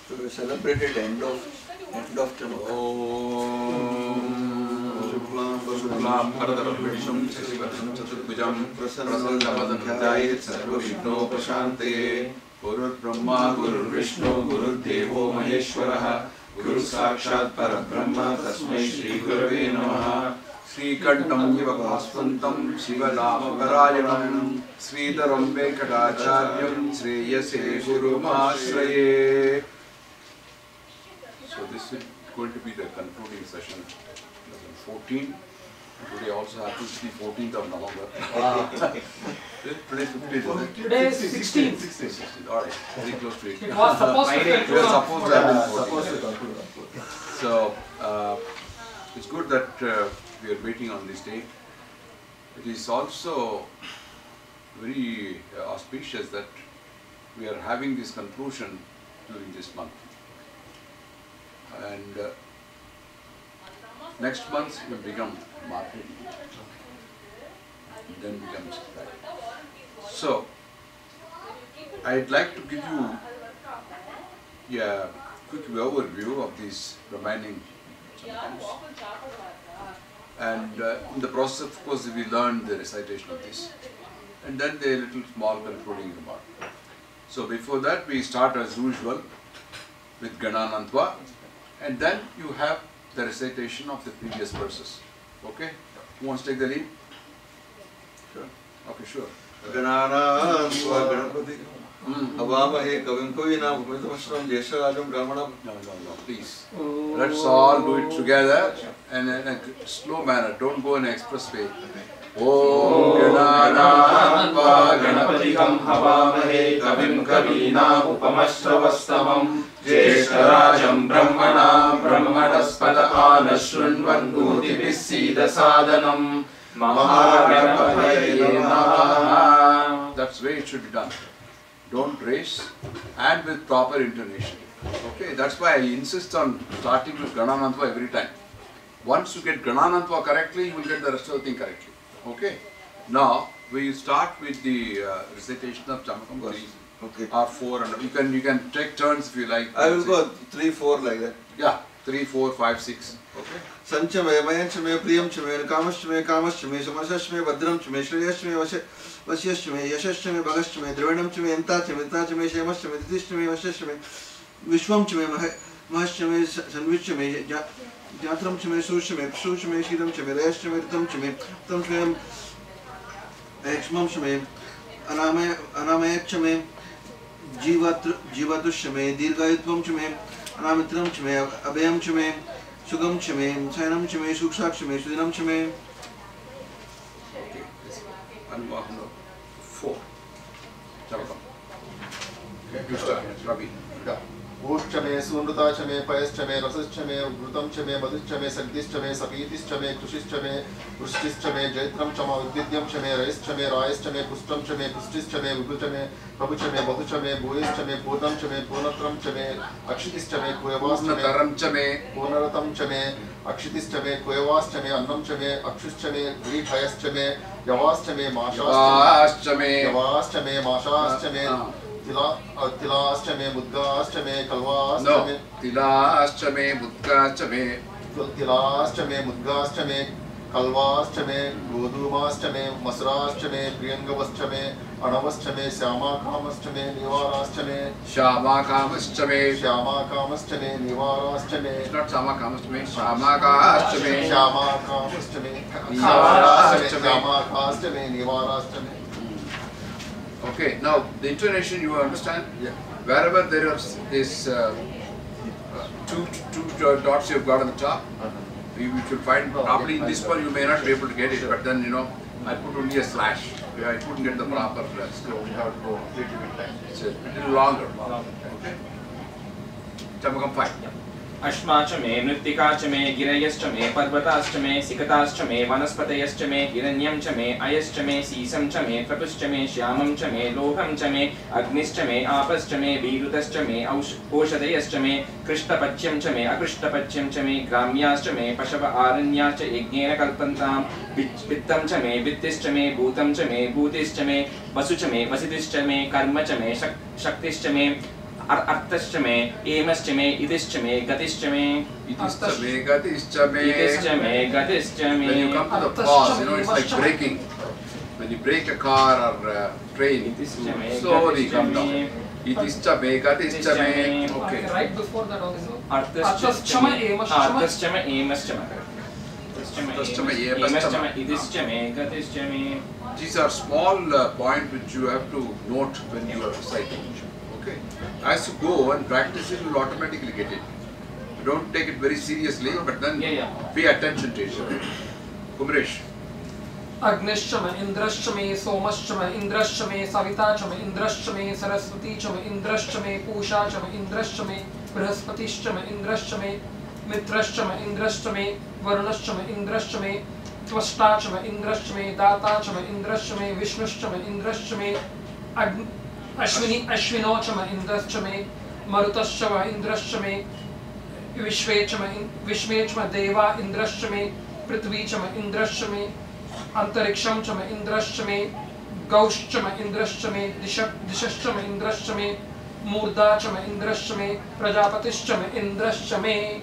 So we celebrated end of Chamakam. Shuklam Bharadaram Vishnu Shashivatam Chaturbhujam Prasannam Dhyayet Sarva Vigno Prashante Guru Brahma Guru Vishnu Guru Devo Maheshwaraha Guru Sakshat Parabrahma Tasmai Shri Gurave Namaha Sri Kantam Yivakasvantam Shivanamaparayanam Sridharam Venkatacharyam Shreyase Gurumasraye. So this is going to be the concluding session, 14. Today also happens to be 14th of November. Today is 15th. Today is 16th. 16th. All right, very close to it. It was supposed to be. We are supposed to have been 14th. So it's good that we are waiting on this date. It is also very auspicious that we are having this conclusion during this month. And next month will become market, then becomes right. So I'd like to give you a quick overview of these remaining Chamakams. And in the process, of course, we learned the recitation of this, and then the little small concluding remark. So before that, we start as usual with Gananantva, and then you have the recitation of the previous verses. Okay? Who wants to take the lead? Sure. Okay, sure. Gananantva Ganapati Avamahe Kavim Kavinam Bhumithamashram Jesharajam Brahmanam. No, please. Let's all do it together and in a slow manner. Don't go in an expressway. Om Gananantva Ganapatikam Havamahe Kavim Kavinam Upamashravastamam Jeshtarajam Brahmanam Brahmadaspata Anashunvanduti Visida Sadhanam Mahaganapataye Namaha. That's the way it should be done. Don't race and with proper intonation. Okay, that's why I insist on starting with Gananantva every time. Once you get Gananantva correctly, you will get the rest of the thing correctly. Okay. Now we start with the recitation of Chamakam. Okay. Or 4 and you can take turns if you like. I will go 3, 4 like that. Yeah, 3, 4, 5, 6. Okay. Sanchame, Mayanchame, Priyamchame, Kamashchame, Kamashchame, Samasashame, Badramchame, Shreyashame, Vasyashame, Yashashame, Bagashchame, Dravanamchame, Entachame, Entachame, Shemashchame, Tishchame, Vashashame, Vishwamchame, Mahashchame, Sanvichame, Jatramchame, Sushame, Sushame, Shidamchame, Rayashchame, Ritamchame, Tamchame, Ekshmamchame, Anamayachame, Jivatushame, Dirgayatwamchame, Anamitramchame, Abhayamchame, Sugamchame, Sainamchame, Sukshakshame, Sudinamchame. Okay, this Anuvakam 4. Chamakam. Okay, you start. Ravi. Ushchame, Sunrutachame, Payaschame, Rasaschame, Vrutamchame, Madhuchame, Saktischame, Sakitischame, Kushischame, Pushtischame, Jaitram Chama, Vidyamchame, Raischame, Raischame, Pushtamchame, Pushtischame, Vibuchame, Pabuchame, Bahuchame, Buischame, Purnamchame, Purnatramchame, Akshitischame, Kuyavaschame, Purnaratamchame, Akshitischame, Kuyavaschame, Annamchame, Akshuschame, Grihayashchame, Yavaschame, Mashashchame, Yavaschame, Mashashchame, Tilaschame, Mudgaschame, Kalvaschame. No. Tilaschame, Mudgaschame. Tilaschame, Mudgaschame, Kalvaschame, Godumaschame, Masraschame, Priyangavaschame, Anavaschame, Shyamakamaschtame, Nivarashchame. Shyamakamaschtame. Shyamakamaschtame, Nivarashchame. It's not Shyamakamaschtame. Shyamakamaschtame. Shyamakamaschtame. Shyamakamaschtame, Nivarashchame. Okay, now the intonation you understand? Yeah. Wherever there is this two dots you've got on the top, you should find, probably in this one you may not be able to get it, but then I put only a slash. I couldn't get the proper stroke. We have to go a little bit time. It's a little longer. Okay. Chamakam 5. Ashmachame, Nrittikachame, Girayashchame, Parvatashchame, Sikataschame, Vanaspatayashchame, Hiranyamchame, Ayashchame, Sisamchame, Trapuschame, Shyamamchame, Lohamchame, Agnischame, Apaschame, Virutaschame, Oshadayashchame, Krishtapachyamchame, Akrishtapacyamchame, Gramyaschame, Pashava Aranyacha, Yajnena Kalpantam, Vittamchame, Vittischame, Bhutamchame, Bhutischame, Vasuchame, Vasitischame, Karmachame, Shaktischame, arthascha me, emascha me, idischa me, gatischa me. Itischa me, gatischa me. Idischa me, gatischa me. When you come to the pause, you know, it's like braking. When you brake a car or a train, you slowly come down. Itischa me, gatischa me. Okay. Right before that also. Arthascha me, emascha me. These are small points which you have to note when you are reciting. Okay. As you go and practice it, you will automatically get it. You don't take it very seriously, but then pay attention to it. Kumaresh. Agnishchama, Indrashchame, Somashchama, Indrashchame, Savitachama, Indrashchame, Saraswatichama, Indrashchame, Pushachama, Indrashchame, Brihaspatishchama, Indrashchame, Mitrashchama, Indrashchame, Varunashchama, Indrashchame, Tvashtachama, Indrashchame, Datachama, Indrashchame, Vishnushchama, Indrashchame, Ashwinochama, Indrashchame, Marutashchama, Indrashchame, Vishmechama, Deva, Indrashchame, Prithvichama, Indrashchame, Antariksham chama Indrashchame, Gaushchama Indrashchame, Dishashchama Indrashchame, Murda chama Indrashchame, Prajapatishchama Indrashchame.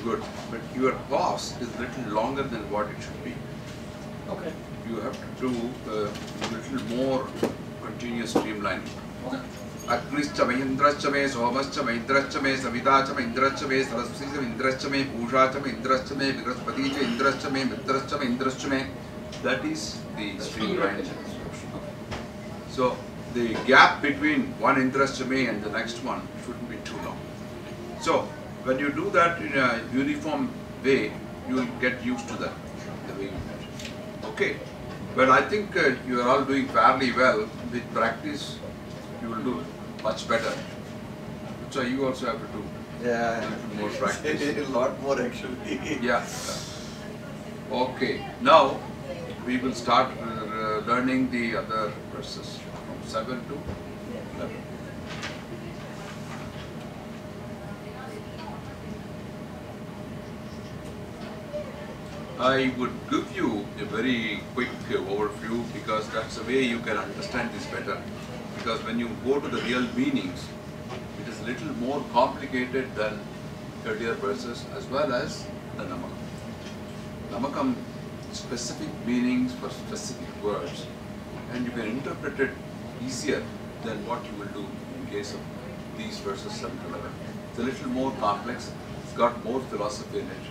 Good, but your pause is little longer than what it should be. Okay. You have to do a little more continuous streamlining. Okay. Agnischame, Indraschame, Somaschame, Indraschame, Savitachame, Indraschame, Saraswatichame, Indraschame, Pushachame, Indraschame, Brihaspatichame, Indraschame, Mitrashchame, Indraschame. That is the streamlining. So the gap between one Indraschame and the next one shouldn't be too long. So when you do that in a uniform way, you will get used to that, the way you do it. Okay, but I think you are all doing fairly well. With practice, you will do much better. So you also have to do Yeah, a little more practice. a lot more actually. Yeah. Okay, now we will start learning the other verses from 7 to 11. I would give you a very quick overview because that's the way you can understand this better. Because when you go to the real meanings, it is a little more complicated than earlier verses as well as the Namakam. Namakam, specific meanings for specific words, and you can interpret it easier than what you will do in case of these verses 7 to 11. It's a little more complex, it's got more philosophy in it.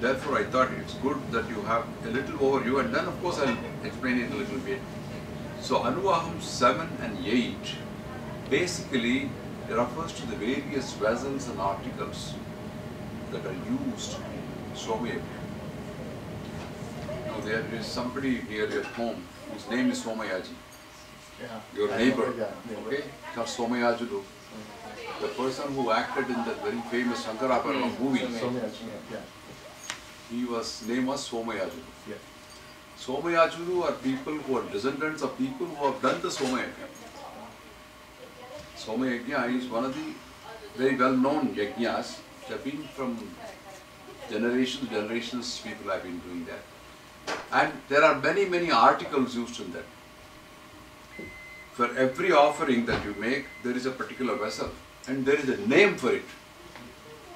Therefore, I thought it's good that you have a little overview, and then of course I'll explain it a little bit. So Anuvakam 7 and 8 basically refers to the various vessels and articles that are used in Somaya. Now there is somebody near your home whose name is Somayaji, Yeah. your I neighbor, know, yeah. okay, called Somayajudu. The person who acted in that very famous Shankaraparanam movie, Yeah. name was Somayajudu. Yeah. Somayajudu are people who are descendants of people who have done the Somayagya. Somayagya is one of the very well-known yajnas. They have been from generations people have been doing that. And there are many articles used in that. For every offering that you make, there is a particular vessel and there is a name for it.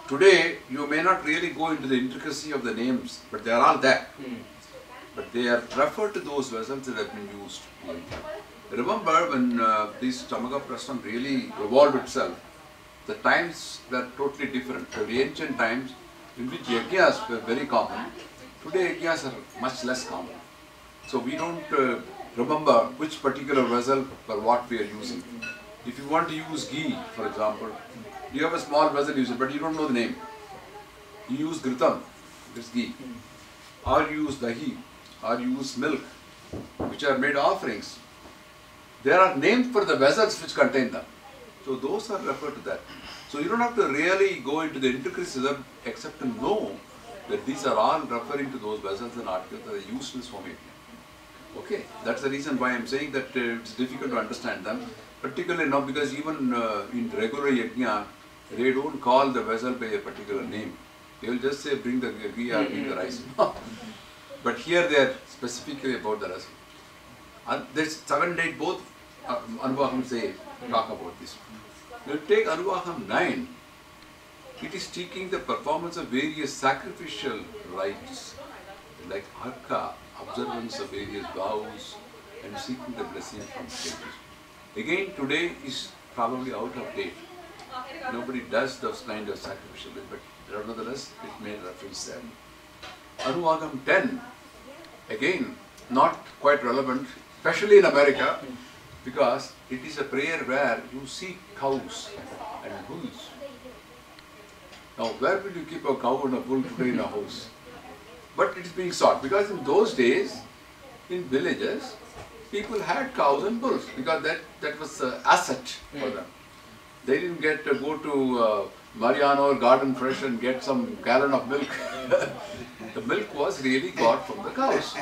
Today, you may not really go into the intricacy of the names, but they are all there. But they are referred to those vessels that have been used. Remember when this Chamakam Prastham really evolved itself, the times were totally different. So the ancient times in which yajnas were very common, today yajnas are much less common. So we don't remember which particular vessel for what we are using. If you want to use ghee, for example, you have a small vessel use it, but you don't know the name. You use gritam, it's ghee. Or you use dahi, or you use milk, which are made offerings. There are names for the vessels which contain them. So those are referred to that. So you don't have to really go into the intricacies of except to know that these are all referring to those vessels and articles that are used in Swami. Okay, that's the reason why I am saying that it's difficult to understand them. Particularly now because even in regular yajna, they don't call the vessel by a particular name. They will just say bring the ghee or bring the rice. But here they are specifically about the rice. And there's 7 and 8 both Anuvakam say talk about this. You take Anuvakam 9, it is taking the performance of various sacrificial rites like Arka, observance of various vows and seeking the blessing from sages. Again, today is probably out of date. Nobody does those kind of sacrificial rites, but nevertheless it made reference there. Anuvakam 10, again not quite relevant, especially in America, because it is a prayer where you see cows and bulls. Now, where will you keep a cow and a bull today in a house? But it is being sought, because in those days, in villages, people had cows and bulls, because that was an asset for them. They didn't get to go to Mariano or Garden Fresh and get some gallon of milk. The milk was really got from the cows.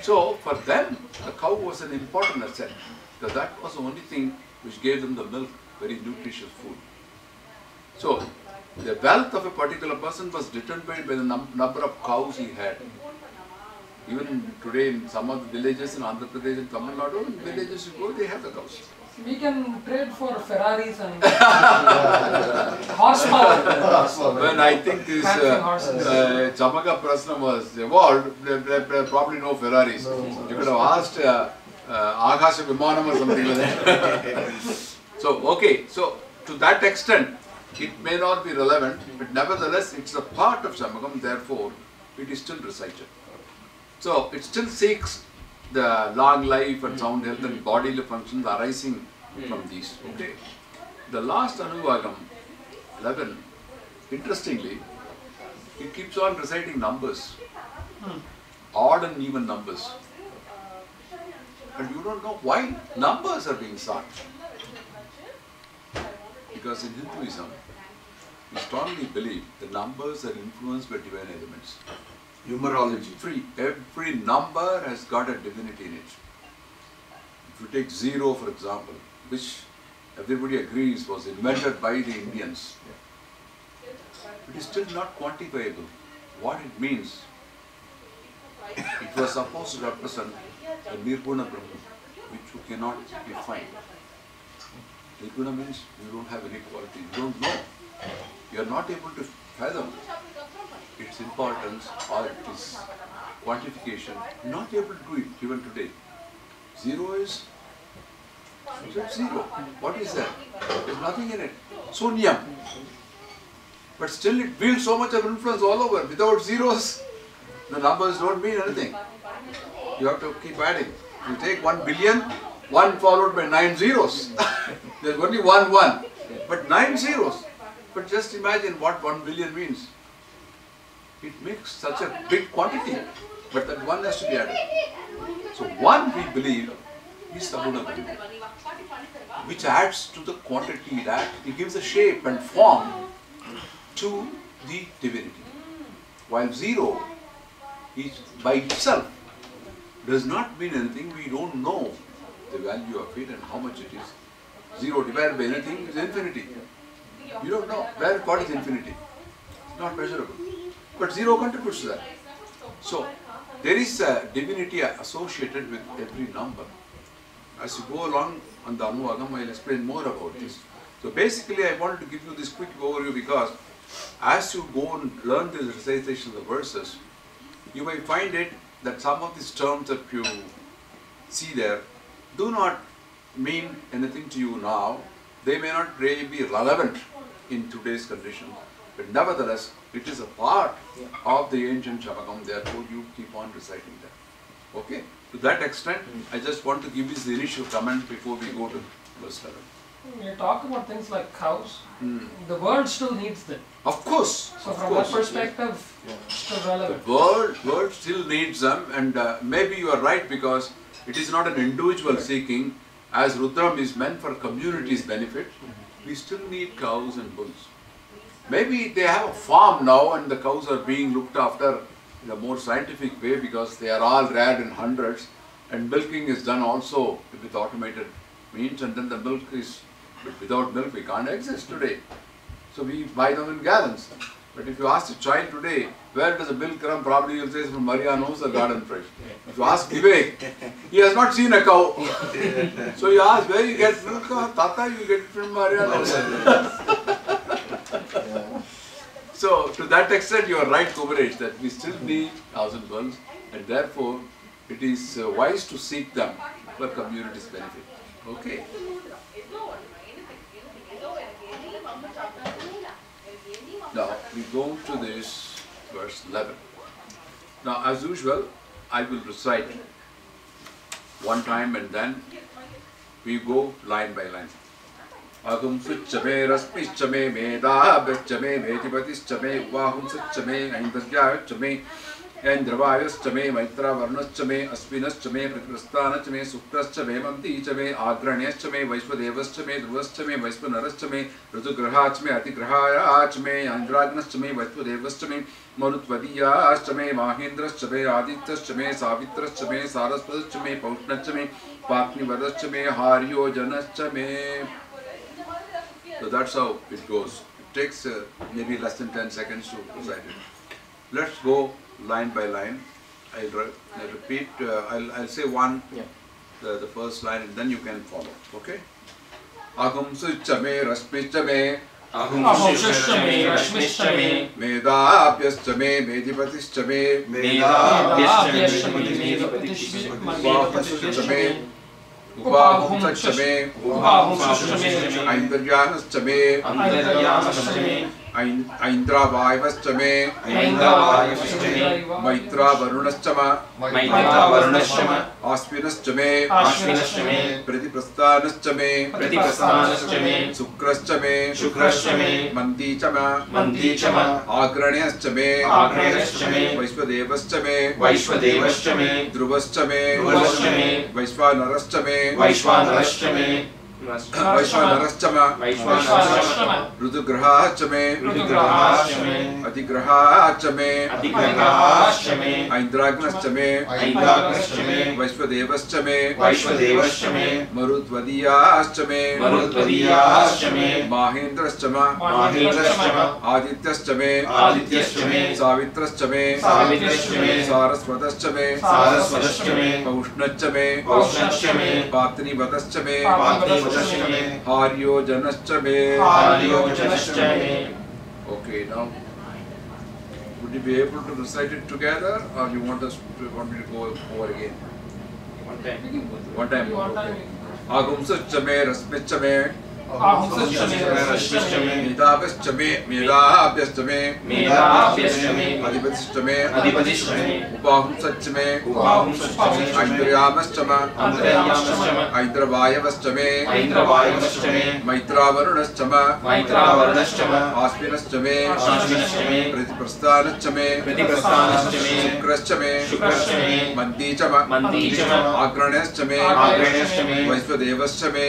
So for them, the cow was an important asset, because that was the only thing which gave them the milk, very nutritious food. So the wealth of a particular person was determined by the number of cows he had. Even today in some of the villages in Andhra Pradesh and Tamil Nadu, in villages you go, they have the cows. We can trade for Ferraris and horsepower. When I think this Chamakam Prasna was evolved, there probably no Ferraris. You could have asked Akasha Vimanam or something like that. So, okay, so to that extent, it may not be relevant, but nevertheless, it's a part of Chamakam, therefore, it is still recited. So, it still seeks the long life and sound health and bodily functions arising from these. Okay. The last Anuvakam, 11, interestingly, it keeps on reciting numbers, odd and even numbers. And you don't know why numbers are being sought. Because in Hinduism, we strongly believe the numbers are influenced by divine elements. Numerology. Every number has got a divinity in it. If you take 0, for example, which everybody agrees was invented by the Indians, it is still not quantifiable. What it means, it was supposed to represent a Nirguna Brahman, which you cannot define. Nirguna means you don't have any quality, you don't know. You are not able to fathom its importance or its quantification, not able to do it even today. 0 is just 0. What is that? There is nothing in it. Sunyam. But still it builds so much of influence all over. Without zeros, the numbers don't mean anything. You have to keep adding. You take 1 billion, 1 followed by 9 zeros. There is only 1 1, but 9 zeros. But just imagine what 1 billion means. It makes such a big quantity, but that 1 has to be added. So 1, we believe, is Sabuna Brahma, which adds to the quantity, that it gives a shape and form to the divinity. While 0 is by itself does not mean anything. We don't know the value of it and how much it is. 0 divided by anything is infinity. You don't know what is infinity. It's not measurable. But 0 contributes to that. So there is a divinity associated with every number. As you go along on the Anuvakam, I will explain more about this. So basically I wanted to give you this quick overview, because as you go and learn the recitation of the verses, you may find it that some of these terms that you see there do not mean anything to you now. They may not really be relevant in today's condition, but nevertheless it is a part of the ancient Chamakam, therefore you keep on reciting that. Okay? To that extent, I just want to give you the initial comment before we go to verse 11. You talk about things like cows, the world still needs them. Of course. So from that perspective, still relevant. The world still needs them, and maybe you are right, because it is not an individual seeking. As Rudram is meant for community's benefit, we still need cows and bulls. Maybe they have a farm now and the cows are being looked after in a more scientific way, because they are all reared in hundreds, and milking is done also with automated means, and then the milk is, but without milk we can't exist today. So we buy them in gallons. But if you ask a child today, where does the milk come? Probably he'll say it's from Mariano's or Garden Fresh. If you ask Vivek, he has not seen a cow. So you ask where you get milk? Tata, you get it from Mariano's. So to that extent, you are right, Kumaresh, that we still need cows and bulls, and therefore it is wise to seek them for community's benefit. Okay. Now we go to this verse 11. Now as usual, I will recite one time and then we go line by line. Agum suchame raspichame medabhachame medipatischame vahum suchame aindrajyachame Endravayachame maitra varnaschame aspinaschame prithrasthanachame sukraschame mantichame agranyachame vaishvadevaschame dhruvaschame vaishvanaraschame rutugrahachame atigrahayachame andragnachame vaishvadevaschame marutvadiyachame mahendraschame adityachame savitraschame sarasvadaschame paushnachame patnivadaschame haryojanachame. So that's how it goes. It takes maybe less than 10 seconds to recite it. Let's go line by line. I'll repeat, I'll say one, the first line, and then you can follow. Okay? Agum suchame rasmichame Ahumshishchame rashmishchame Medabhyaschame medipatischame Medabhyaschame Upahumsachame Aindaryanachame Aindravaivachame Maitra Varunachama Aspinaschame Pratiprasthanachame Sukraschame Mandichama Agranyachame Vaishvadevaschame Dhruvaschame Vaishvanaraschame Rutugrahachame Atigrahachame Aindragnachame Vaishvadevaschame Marutvadiyachame Mahendraschama Adityachame Savitraschame Sarasvadaschame Paushnachame Patnivadaschame Haryojanachame. Okay, now would you be able to recite it together, or you want me to go over again? One time. Okay. Agum suchame rasmichame Medabhyaschame Adipatischame Upahumsachame Aindrayamachama Aindravaivachame Maitra Varunachama Aspinaschame Pratiprasthanachame Sukraschame Mandichama Agranyachame Vaishvadevaschame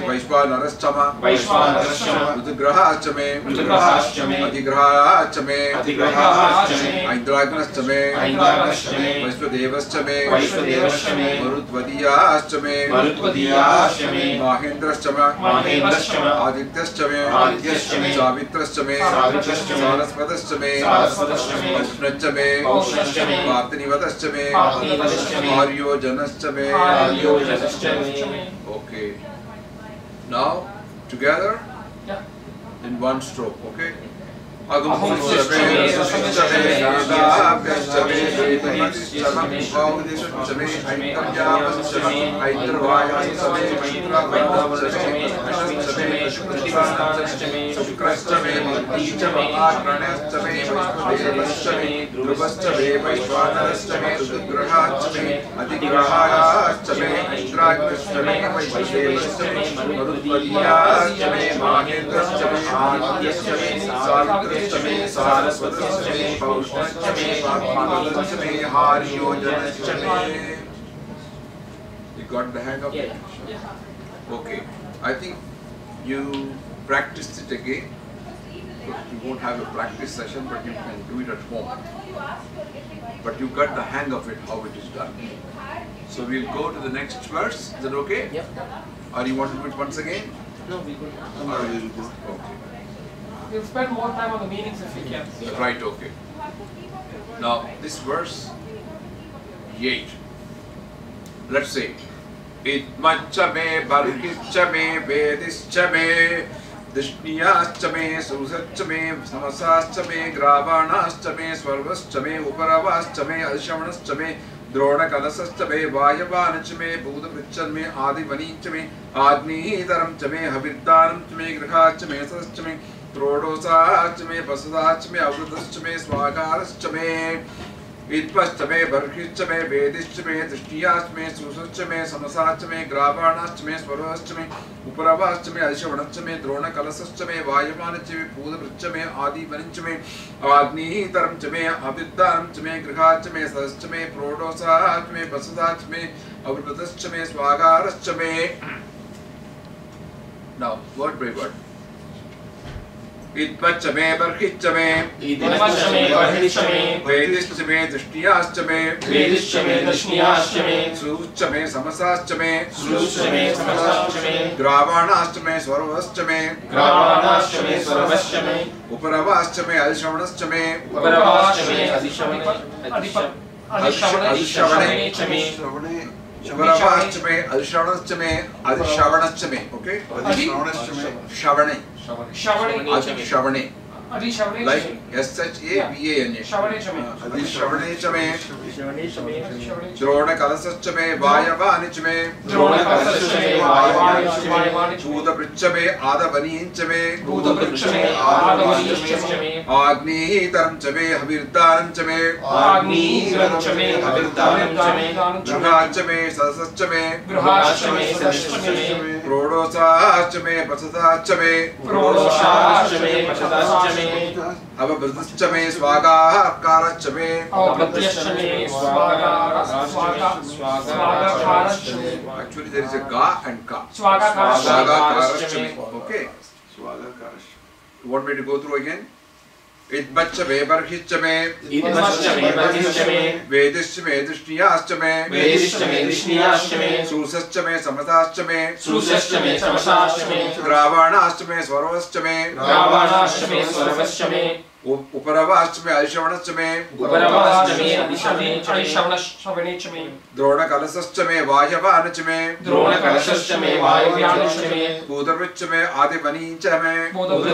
Vaishvanaraschama Rutugrahachame Atigrahachame Aindragnachame Vaishvadevaschame Marutvadiyachame Mahendraschama Adityachame Savitraschame Sarasvadaschame Paushnachame Patnivadaschame Haryojanachame. Okay. Now, together in one stroke, okay? Sarasvadaschame, Paushnachame, Patnivadaschame, Haryojanachame. You got the hang of it? Okay. I think you practiced it again. You won't have a practice session, but you can do it at home. But you got the hang of it, how it is done. So we'll go to the next verse. Is that okay? Yep. Or you want to do it once again? No, we could. Okay. We'll spend more time on the meanings if we can. Right, okay. Now, this verse 8. Let's say, Itmacha me, Barkischa me, Vedischa me, Dishniyascha me, Susachcha me, Samasascha me, Gravanascha me, Swarvascha me, Uparavascha me, Alshavanascha me, Drona Kalasascha me, Vayavanascha me, Buddha me, Adi Vanincha me, Agni Dharamcha me, Haviddanamcha me, Grihachcha me, Sascha me, Trodosach me, Pasadach me, Avrutascha me, Swagarascha me, Itpascha me, Barkischa me, Vedischa me, Dishniyascha me, Susachcha me, Samasascha me, Gravanascha me, Swarvascha me, Uparavascha me, Alshavanascha me, Drona Kalasascha me, Vayavanascha me, Buddha me, Adi Vanincha me, Agni Dharamcha me, Haviddanamcha me, Grihachcha me, Sascha me, Trodosach me, Pasadach me, Avrutascha me, Swagarascha me. Now, word by word. Itpacha me, Barkischa me, Idmacha me, Barkischa me, Vedischa me, Dishniyascha me, Vedischa me, Dishniyascha me, Suscha me, Samasascha me, Suscha me, Samasascha me, Gravanascha me, Swarvascha me, Gravanascha me, Swarvascha me, Uparavascha me, Alshavanascha me, Uparavascha me, Adishavane, Adishavane me, Uparavascha me, Alshavanascha me, Adishavanascha me, okay? Shavane. Adishavane. Adishavane Like S-H-A-V-A-N-A. Shavane Chame. Adishavane chame. Adishavane Drona Kalasascha me, Vayavanicha me, Drona Kalasascha me, Vayavanicha me, Buddha me, Adavanincha me, Buddha me, Adavanincha me, Agni Dharamcha me, Havirdanamcha me, Agni Dharamcha me, Havirdanamcha me, Grihachcha me, Sasascha me, Grihachcha me, Sasascha me, Prodosachcha me, Pasasachcha me, Prodosachcha me, Pasasachcha me, Avabhridascha me, Swagakarachcha me, Avabhridascha me, Swagakarachcha me. Actually there is a Ga and Ka. Swagakarachcha me. Okay. You want me to go through again? Itmacha me, Barkischa me, Idmacha me, Barkischa me, Vedischa me, Dishniyascha me, Vedischa me, Dishniyascha me, Susascha me, Samasascha me, Susascha me, Samasascha me, Gravanascha me, Swarvascha me, Gravanascha me, Swarvascha me, Uparavascha me, Alshavanascha me, Uparavascha me, Adishavane me, Drona Kalasascha me, Vayavanacha me, Drona Kalasascha me, Vayavanacha me, Buddha me, Adivanincha me, Buddha me,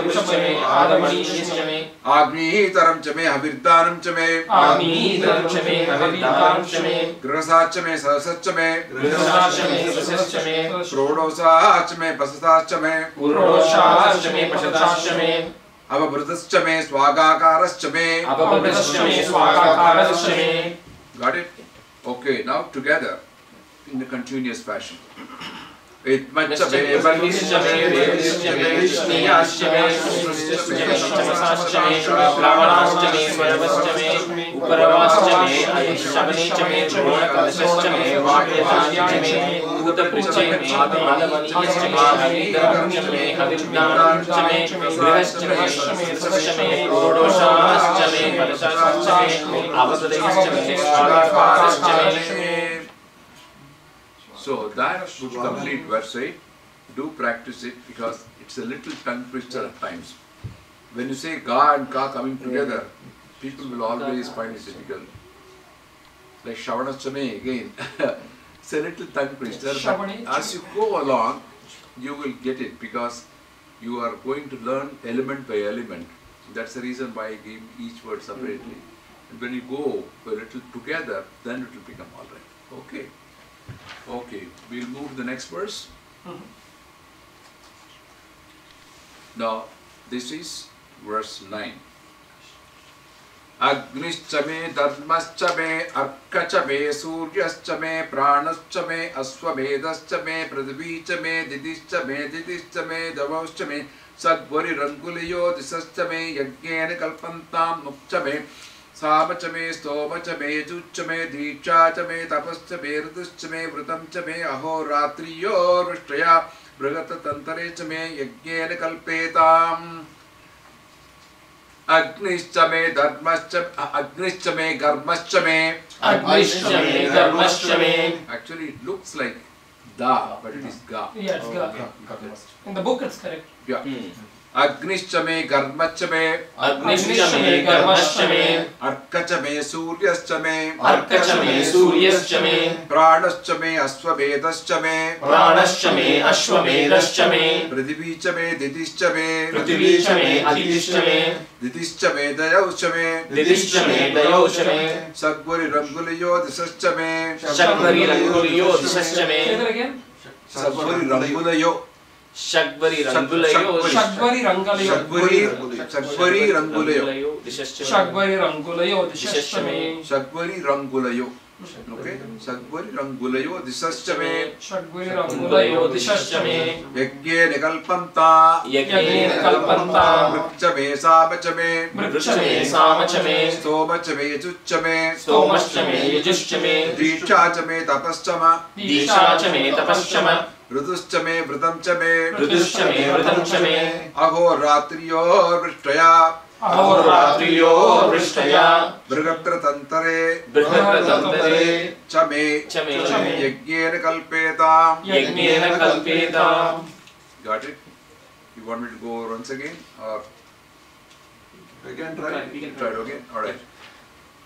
Adavanincha me, Agni Dharamcha me, Havirdanamcha me, Agni Dharamcha me, Havirdanamcha me, Grihasachcha me, Sasascha me, Grihasachcha me, Sasascha me, Prodosachcha me, Pasasachcha me, Prodosachcha me, Pasasachcha me, Avabhridascha me, Swagakarascha me. Avabhridascha me, Swagakarascha me. Got it? Okay, now together in the continuous fashion. Itmacha me, Barkischa me, Vedischa me, Dishniyascha me, Susascha me, Samasascha me, Gravanascha me, Swarvascha me, Uparavascha me, Adishavane me, Drona Kalasascha me, Vayavanacha me, Buddha me, Adavanincha me, Haviddanamcha me, Haviddanamcha me, Grihascha me, Susascha me, Prodosachcha me, Pasasachcha me, Avabhridascha me, Swagakarascha me. So that would complete verse 8. Do practice it because it's a little tongue twister at times. When you say Ga and Ka coming together, people will always find it difficult. Like Shavanachame again. It's a little tongue twister, but as you go along, you will get it because you are going to learn element by element. That's the reason why I gave each word separately. And when you go a little together, then it will become alright. Okay. Okay, we'll move to the next verse. Now, this is verse 9. Agnischa me, Dharmascha me, Arkacha me, Suryascha me, Pranascha me, Aswamedascha me, Pradvicha me, Didischa me, Davascha me, Sadvari Ranguliyo, Disascha me, Yagena Kalpantam, Nupcha me, Samacha me, Stomacha me, Jucha me, Dichacha me, Tapascha me, Riduscha me, Vritamcha me, Aho Ratriyo, Vishtaya, Brigata Tantarecha me, Yagena Kalpetam. Agnischa me, Dharmascha, Agnischa me, Garmascha me. Agnischa me, Garmascha me. Actually, it looks like Da, but it is Ga. Yeah, it's Ga. In the book it's correct. Yeah. Agnischame Garmachame Agnischame Garmashchame Arkachame Suryaschame Arkachame Suryaschame Pranaschame Aswamedaschame Pranaschame Ashwamedashchame Prithivichame Didishchame Prithvichame Adishchame Didishchame Dayauchame Didishchame Dayauchame Sagvari Rangulayo Disaschame Shakvari Rangulayo Say Dishashchame that again. Sagvari Rangulayo Shakvari Rangulayo Shagvari Rangalayo. Sagvari Rangulayo Dishashchame Shagvari Rangulayo. Dishashchame. Sagvari Rangulayo. Okay? Sagvari Rangulayo Disaschame Shagvari Rangulayo. Dishashchame. Yajne Kalpanta Yajne Kalpanta Mrikchame Samachame Mrikchame Samachame Stomachame Chuchame Stomashchame Yajushchame Dikshachame Tapaschama Dishachame Tapaschama Ruduschame Vritamchame Rudushchame Vritamchame Ahoratriyo Vrishtaya Ahoratriyo Vrishtaya Brigatra Tantare Brihadratantare Chame Chame Yajnena Kalpetam. Yajnena Kalpeta. Got it? You want me to go once again or Again, try. try it again? Alright.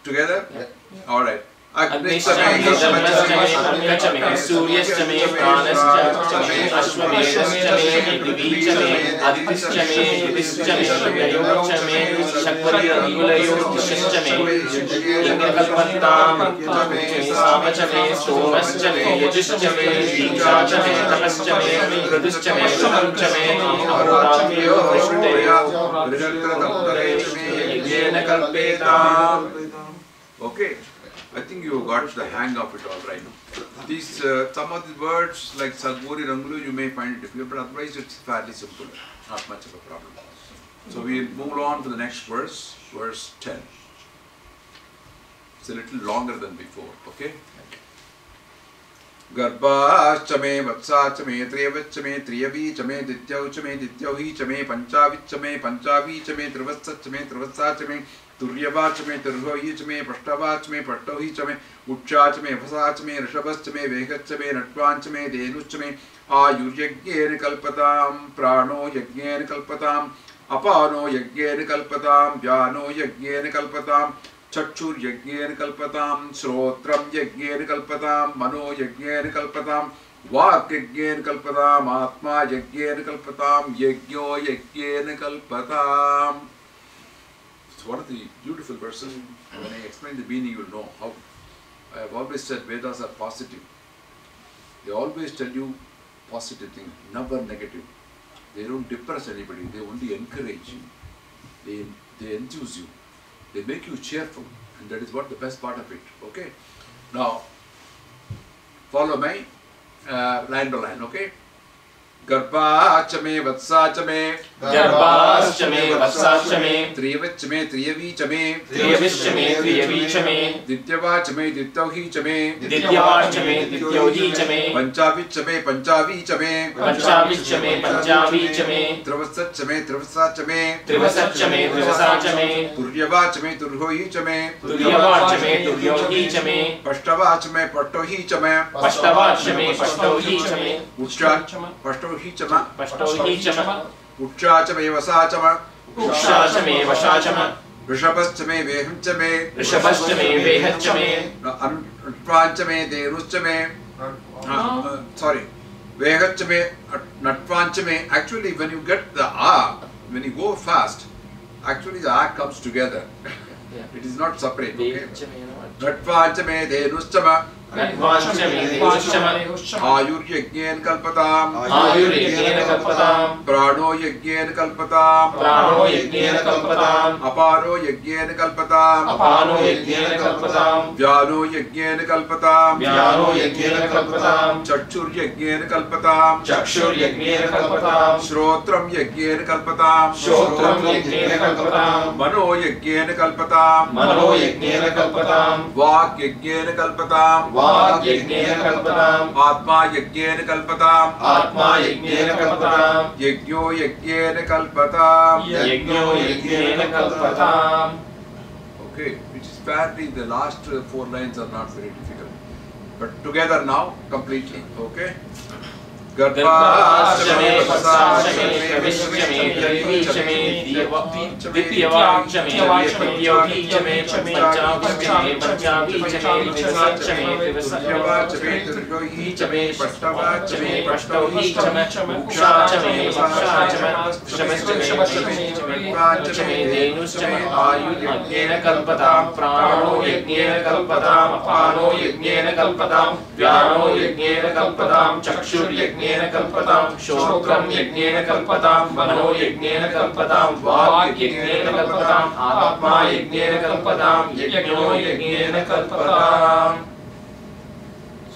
Together? Alright. Agnischame Dharmashchame Arkachame Suryashchame Pranashchame Ashwamedashchame Prithvichame Adishchame Yudhishchame Dayauchchame Shakvari Rangulayo Dishashchame Yajne Kalpantam Samachame Stomashchame Yajushchame Dikshachame Tapaschame Ruduschchame Vritamchame Ahoratriyo Vrishtaya Brigatra Tantare Yajnena Kalpeta. Okay. I think you got the hang of it all right. These some of the words like Sadguri Rangulu you may find it difficult, but otherwise it's fairly simple, not much of a problem. So we move on to the next verse, verse 10. It's a little longer than before, okay? Garbhachame Vatsachame Triyavachame Triyavichame Dityauchame Dityauhichame Panchavichame Panchavichame Trivasachame Trivasachame Turyavachame Turhohichame Pashtavachame Pattohichame Uchachame Vasachame Rishabhachame Vehachame Natvanchame Denuchame Ayuryagyen Kalpatam Prano Yagyen Kalpatam Apano Yagyen Kalpatam Vyano Yagyen Kalpatam Chachur Yagyen Kalpatam Srotram Yagyen Kalpatam Mano Yagyen Kalpatam Vak Yagyen Kalpatam Atma Yagyen Kalpatam Yagyo Yagyen Kalpatam. It's one of the beautiful verses. When I explain the meaning, you will know how. I have always said Vedas are positive. They always tell you positive things, never negative. They don't depress anybody, they only encourage you. They enthuse you. They make you cheerful, and that is what the best part of it. Okay? Now, follow my line to line, okay? Garbhachame Vatsachame Garbhachame Vatsachame Triyavachame Triyavichame Triyavishchame Triyavichame Dityavachame Dityauhichame Dityavachame Dityauhichame Panchavichame Panchavichame Panchavichame Panchavichame Trivasachame Trivasachame Trivasachame Trivasachame Turyavachame Turhohichame Turyavachame Turyohichame Pashtavachame Pattohichame Pashtavachame Pashtohichame Pashtohichama Pashtohichama Uchachame Vasachama Ukshachame Vashachama Rishabhachame Vehachame Rishabhachame Vehachame Natvanchame Denuschame sorry Vehachame Natvanchame. Actually when you get the A, when you go fast, actually the A comes together. It is not separate, okay? Natvanchame Denuschama Natvanchame Denuschama Ayuryagyen Kalpatam Ayuryagyen Kalpatam Prano Yagyen Kalpatam Prano Yagyen Kalpatam Apano Yagyen Kalpatam Apano Yagyen Kalpatam Vyano Yagyen Kalpatam Vyano Yagyen Kalpatam Chachur Yagyen Kalpatam Chakshur Yagyen Kalpatam Shrotram Yagyen Kalpatam Shrotram Yagyen Kalpatam Mano Yagyen Kalpatam Mano Yagyen Kalpatam Vak Yagyen Kalpatam Vak Yagyen Kalpatam Atma Yagyen Kalpatam Atma Yagyen Kalpatam Yagyo Yagyen Kalpatam. Yagyo Yagyen Kalpatam. Okay, which is fairly the last 4 lines are not very difficult. But together now, completely, okay? गर्भाष्टमे वत्साष्टमे प्रविष्टमे द्रवीचमे द्वितीयवाचमे तृतीयोगीचमे पंचावीचमे विंशतिचमे त्रिवसत्यवाचमे षष्ठवाचमे अष्टौहीचमे उक्षाचमे वक्षाचमे शमश्चमे धेनुश्चमे आयुर्यज्ञेन कल्पतां प्राणो यज्ञेन कल्पतां अपानो यज्ञेन कल्पतां व्यानो यज्ञेन कल्पतां चक्षुर्यज्ञेन कल्पतां श्रोत्रं यज्ञेन कल्पतां मनो यज्ञेन कल्पतां वाक् यज्ञेन कल्पतां आत्मा यज्ञेन कल्पतां यज्ञो यज्ञेन कल्पतां.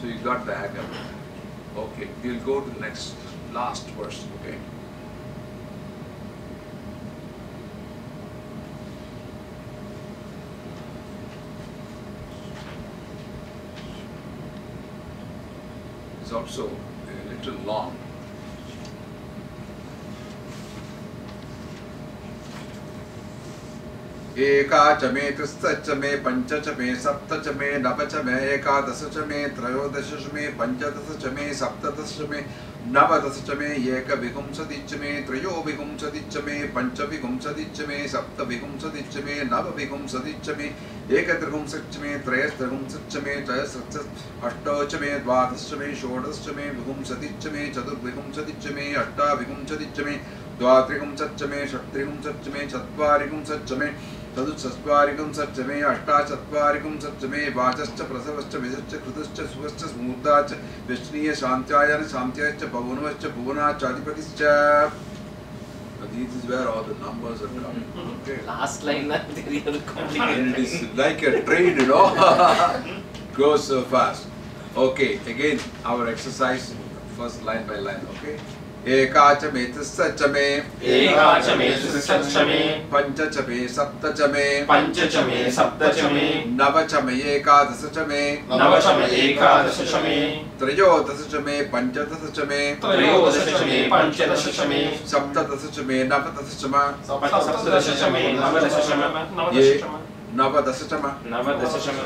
So you got the hang of it. Okay, we'll go to the next last verse. Okay. It's also a little long. एका च मे त्रिस्थ च मे पंच च मे सप्त च मे नव च मे एकादश च मे त्रयोदश च मे पंचदश च मे सप्तदश च मे नवदश च मे एकविंशति च मे त्रयोविंशति च मे पंचविंशति च मे सप्तविंशति च मे नवविंशति च मे एकत्रिंशत् च मे त्रयस्त्रिंशत् च मे त्रयस्त्रिंशत् अष्टौ च मे द्वादश च मे षोडश च मे विंशति च मे चतुर्विंशति च मे अष्टाविंशति च मे द्वात्रिंशत् च मे षट्त्रिंशत् च मे चत्वारिंशत् च मे चतुश्चत्वारिंशत् च मे अष्टाचत्वारिंशत् च मे वाचश्च प्रसवश्च विषश्च कृतश्च सुवश्च स्मूर्धाश्च विष्णीय शान्त्यायन शान्त्याश्च पवनश्च भुवनाश्च अधिपतिश्च. This is where all the numbers are coming. Okay. Last line that really complicated. And it is like a train, you know, goes so fast. Okay, again our exercise, first line by line. Okay. एका च मे त्रिस्थ च मे एका च मे त्रिस्थ च मे पंच च मे सप्त च मे पंच च मे सप्त च मे नव च मे एकादश च मे नव च मे एकादश च मे त्रयोदश च मे पंचदश च मे त्रयोदश च मे पंचदश च मे सप्तदश च मे नवदश च मे सप्तदश च मे नवदश च मे नवदश च मे नवदश च मे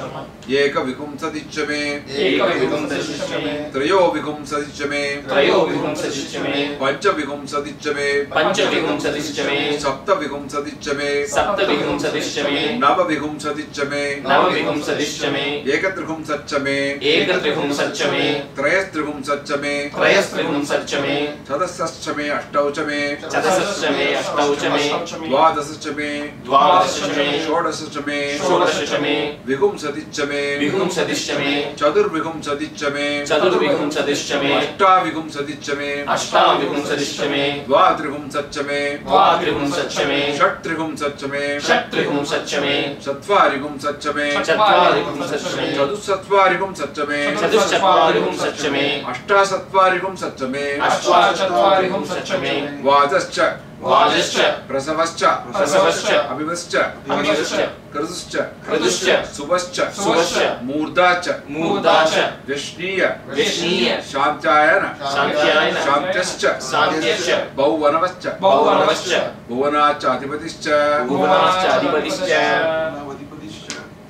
एकविंशति च मे एकविंशति च मे त्रयोविंशति च मे त्रयोविंशति च मे पंचविंशति च मे पंचविंशति च मे सप्तविंशति च मे सप्तविंशति च मे नवविंशति च मे नवविंशति च मे एकत्रिंशत् च मे एकत्रिंशत् च मे त्रयस्त्रिंशत् च मे त्रयस्त्रिंशत् च मे चतुष्षष्ठ च मे अष्टौ च मे चतुष्षष्ठ च मे अष्टौ च मे द्वादश च मे द्वादश च मे षोडश च मे षोडश च मे विंशति च मे विंशति च मे चतुर्विंशति च मे चतुर्विंशति च मे अष्टाविंशति च मे अष्टाविंशति च मे द्वात्रिंशत् च मे द्वात्रिंशत् च मे षट्त्रिंशत् च मे षट्त्रिंशत् च मे चत्वारिंशत् च मे चत्वारिंशत् च मे चतुश्चत्वारिंशत् च मे चतुश्चत्वारिंशत् च मे अष्टाचत्वारिंशत् च मे अष्टाचत्वारिंशत् च मे वाजश्च वाजश्च प्रसवश्च प्रसवश्च अभिवश्च अभिवश्च क्रतुश्च क्रतुश्च सुवश्च सुवश्च मूर्धाश्च मूर्धाश्च विष्णीय विष्णीय शान्त्यायन शान्त्यायन शान्त्यश्च शान्त्यश्च बहुवनवश्च बहुवनवश्च भुवनाश्च अधिपतिश्च भुवनाश्च अधिपतिश्च.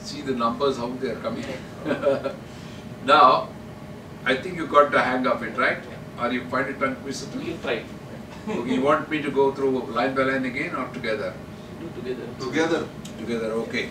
See the numbers how they are coming. Now I think you got the hang of it, right? Or you find it confusing? We'll try. Okay, you want me to go through line by line again or together? Do together. Together. Together, okay.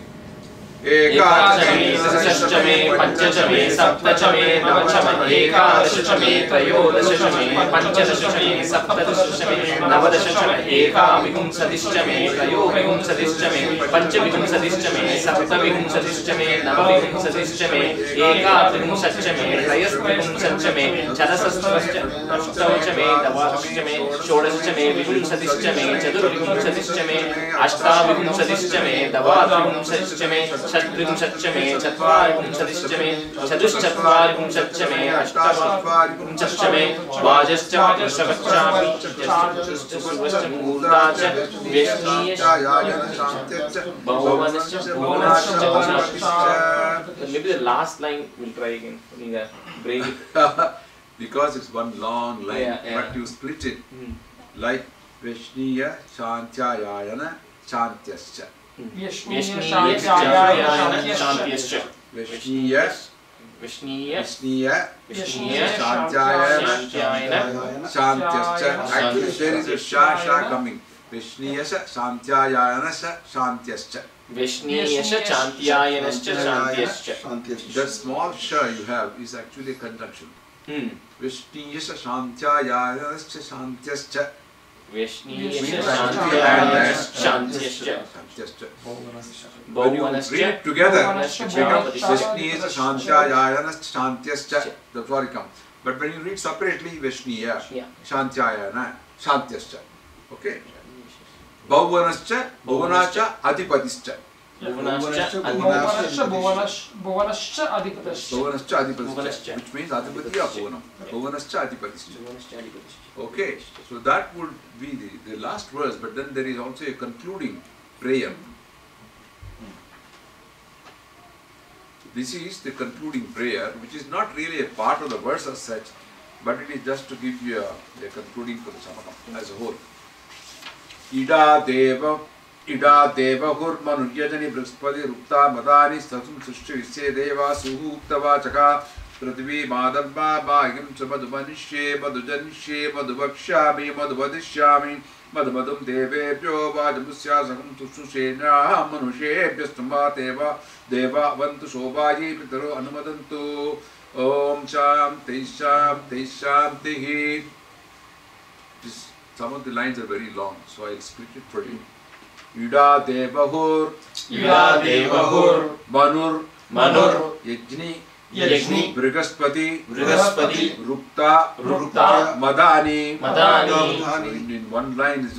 एकादश मे दशश्च मे पंच च मे सप्त च मे नव च मे एकादश च मे त्रयोदश च मे पंचदश च मे सप्तदश च मे नवदश च मे एकाविंशतिश्च मे त्रयोविंशतिश्च मे पंचविंशतिश्च मे सप्तविंशतिश्च मे नवविंशतिश्च मे एकात्रिंशच्च मे त्रयस्त्रिंशच्च मे चतुष्षष्ठश्च अष्टौ च मे नवदश्च मे षोडशश्च मे विंशतिश्च मे चतुर्विंशतिश्च मे अष्टाविंशतिश्च मे नवात्रिंशच्च मे षट्त्रिंशच्च मे चत्वारिंशतिश्च मे चतुश्चत्वारिंशच्च मे अष्टाचत्वारिंशच्च मे वाजश्च प्रसवश्च सुवश्च मूर्धाश्च विष्णीय बहुवनश्च भुवनाश्च. Maybe the last line we'll try again. Break it. Because it's one long line, Yeah, yeah. but you split it like Vishniya Shantyayana Shantyascha. Vishniya Shankhyayana Shantyascha. Vishniya Vishniya Shantyayana Shantyascha. Actually there is a sha coming. Vishniyasha Shantyayana Shantyascha. Vishniyascha Chantyayanascha Shantyascha. That small sha you have is actually a conjunction. Vishniyasha Shantyayana Shantyascha. Vishniyascha Chantyayanascha Shantyascha. When you read it together, it becomes Vishniyascha Shantyayana Shantyascha. That's what it comes. But when you read separately, Vishniya Shantyayana Shantyascha. Okay? Bhuvanascha, Bhuvanacha, Adhipatischa. Bhuvanascha Adhipatischa, which means Adhipati or Bhuvanam. Bhuvanascha Adhipatischa. Okay, so that would be the last verse, but then there is also a concluding prayer. This is the concluding prayer, which is not really a part of the verse as such, but it is just to give you a concluding for the Chamakam as a whole. Ida deva hurmanu yajani brihaspati rupta madani sasum sushti visye deva suhuktava chaka prithvi madharva bhagim samadhumanishye madhujanishye madhubhakshami madhubhadishyami madhumadhum devebhyo vajamusya sakam sushusena manushebhyastamba deva avantu shobhayi pitaro anumadantu om shanti shanti shanti. Some of the lines are very long, so I'll split it for you. Ida devahur manur yajni brihaspati rupta madani. In one line is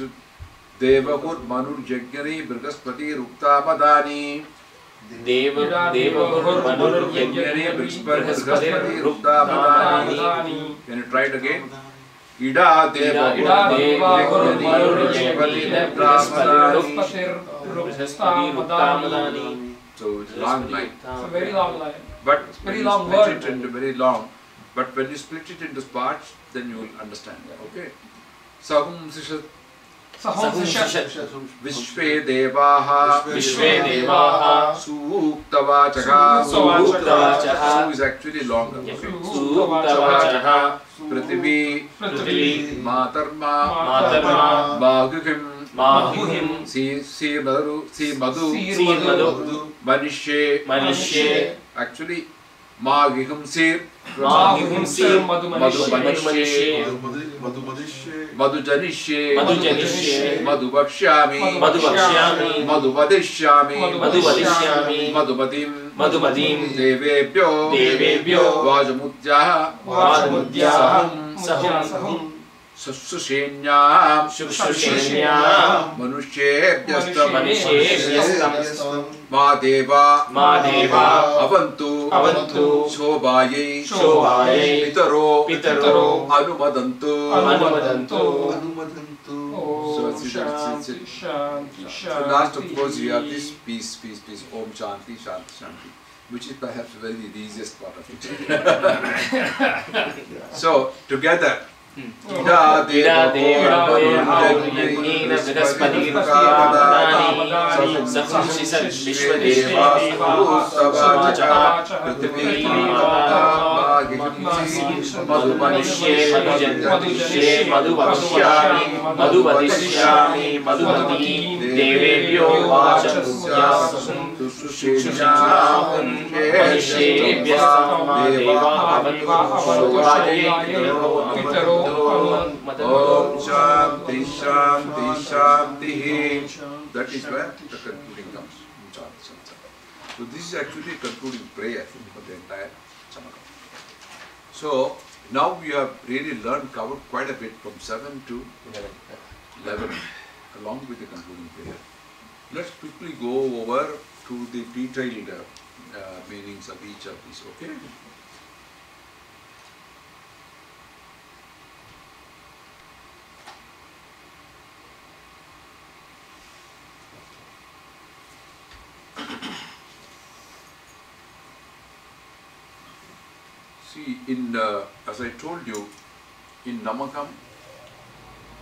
devahur manur yajni brihaspati rupta madani. Devahur manur yajni brihaspati rupta madani. Can you try it again? Ida devahur manur yajni brihaspati rupta madani. So it's a long line. It's a very long line. But Very when long you split word. it into very long, but when you split it into parts, then you will understand. Okay. Sahum sishat Vishve devaha Suktavachaka. Su is actually longer. Suktavachaka Prithvi Matarma Maguhim Si Madhu Manishye. Actually Magihum Sir Madhumanishye Madhujanishye Madhubhakshami Madhubhadishyami Madhumadim Devebhyo Vajamudya Sahum Sushusenyam Manushebhyastam Madeva Avantu Shobhaye Pitaro Anumadantu. So last of course you have this peace, Om Shanti, Shanti, which is perhaps very the easiest part of it. So together. Ida deva yajnena brihaspati madani sahum sisat vishwadeva suktavachaka prithvi madhumanishye madhubhadishyami madhumadim devebhyo vajamudya sushusenyam manishebhyastam deva avantu pitaro. Om Shanti Shanti Shanti. That is where the concluding comes. So this is actually a concluding prayer for the entire Chamakam. So now we have really covered quite a bit from 7 to 11 along with the concluding prayer. Let's quickly go over to the detailed meanings of each of these, okay? See, as I told you, in Namakam,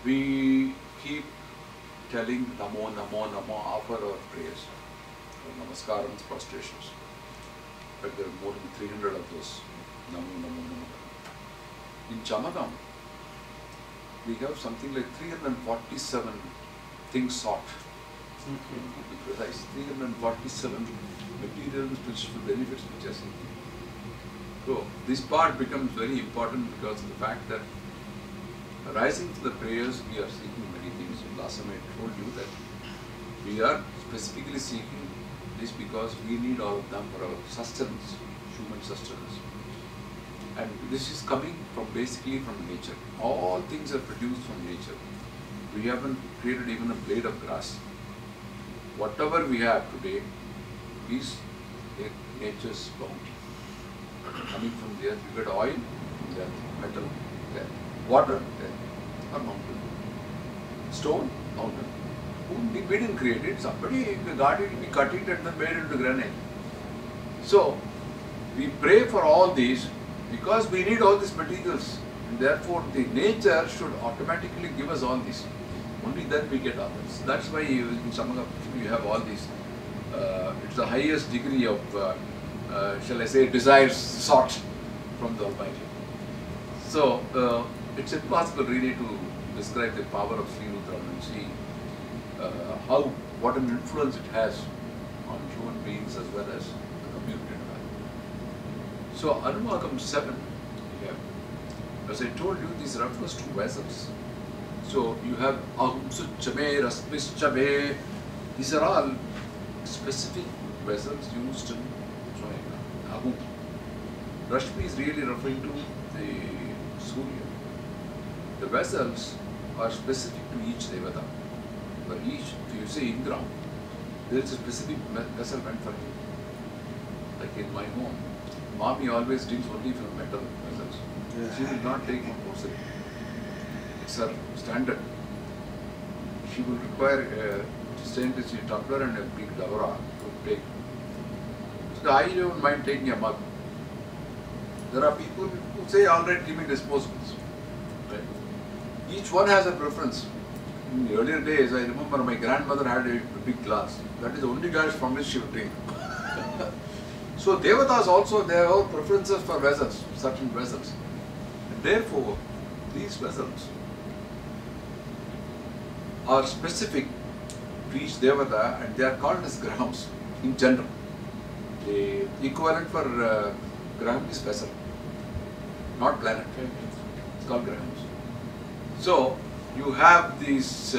we keep telling Namo, Namo, Namo, offer our prayers, our namaskarams, prostrations. fact, there are more than 300 of those. Namo, Namo, Namo. In Chamakam, we have something like 347 things sought. To be precise, 347 material and spiritual benefits which are seeking. So this part becomes very important because of the fact that arising from the prayers we are seeking many things. Last time I told you that we are specifically seeking this because we need all of them for our sustenance, human sustenance. And this is coming from basically from nature. All things are produced from nature. We haven't created even a blade of grass. Whatever we have today is nature's bounty. Coming from the earth, you get oil, there, metal, there, water, there, or mountain. Stone, mountain. We didn't create it, somebody got it, we cut it and then made it into granite. So, we pray for all these because we need all these materials, and therefore the nature should automatically give us all these. Only then we get others. That's why in Chamakam you have all these. It's the highest degree of, shall I say, desires sought from the Almighty. So it's impossible really to describe the power of Sri Rudram and see what an influence it has on human beings as well as the community. So Anuvakam 7, as I told you, this refers to vessels. So you have Ahum Suchame, Raspischame. These are all specific vessels used in Ahum. Rashmi is really referring to the Surya. The vessels are specific to each Devata. For each, if you say Indra, there is a specific vessel meant for him. Like in my home, Mommy always deals only from metal vessels. She will not take from porcelain. It's her standard. She will require a stainless steel tumbler and a big lavara to take. So I don't mind taking a mug. There are people who say, all right, give me disposables. Right? Each one has a preference. In the earlier days, I remember my grandmother had a big glass. That is the only glass from which she would drink. So Devatas also, they have preferences for vessels, certain vessels. And therefore, these vessels are specific to each Devata and they are called as grahams in general. The equivalent for graham is vessel, not planet. It's called grahams. So you have these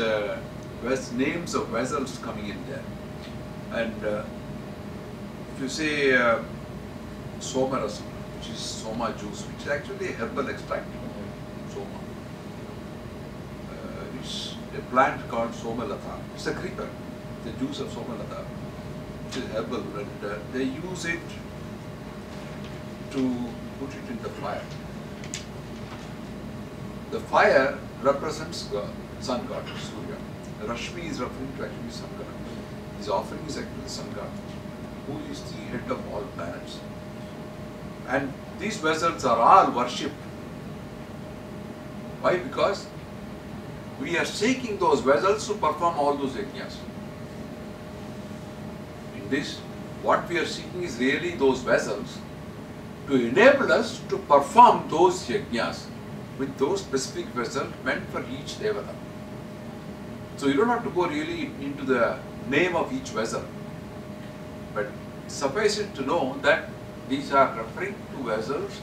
names of vessels coming in there. And if you say Soma Rasam, which is Soma juice, which is actually a herbal extract. Soma. It's a plant called Soma Lata. It's a creeper, the juice of Soma Lata, which is herbal, and they use it to put it in the fire. The fire represents God, sun god, Surya. Rashmi is referring to actually sun god. His offering is actually the sun god, who is the head of all planets. And these vessels are all worshipped. Why? Because we are seeking those vessels to perform all those yajnas. In this, what we are seeking is really those vessels to enable us to perform those yajnas with those specific vessels meant for each devata. So you don't have to go really into the name of each vessel, but suffice it to know that these are referring to vessels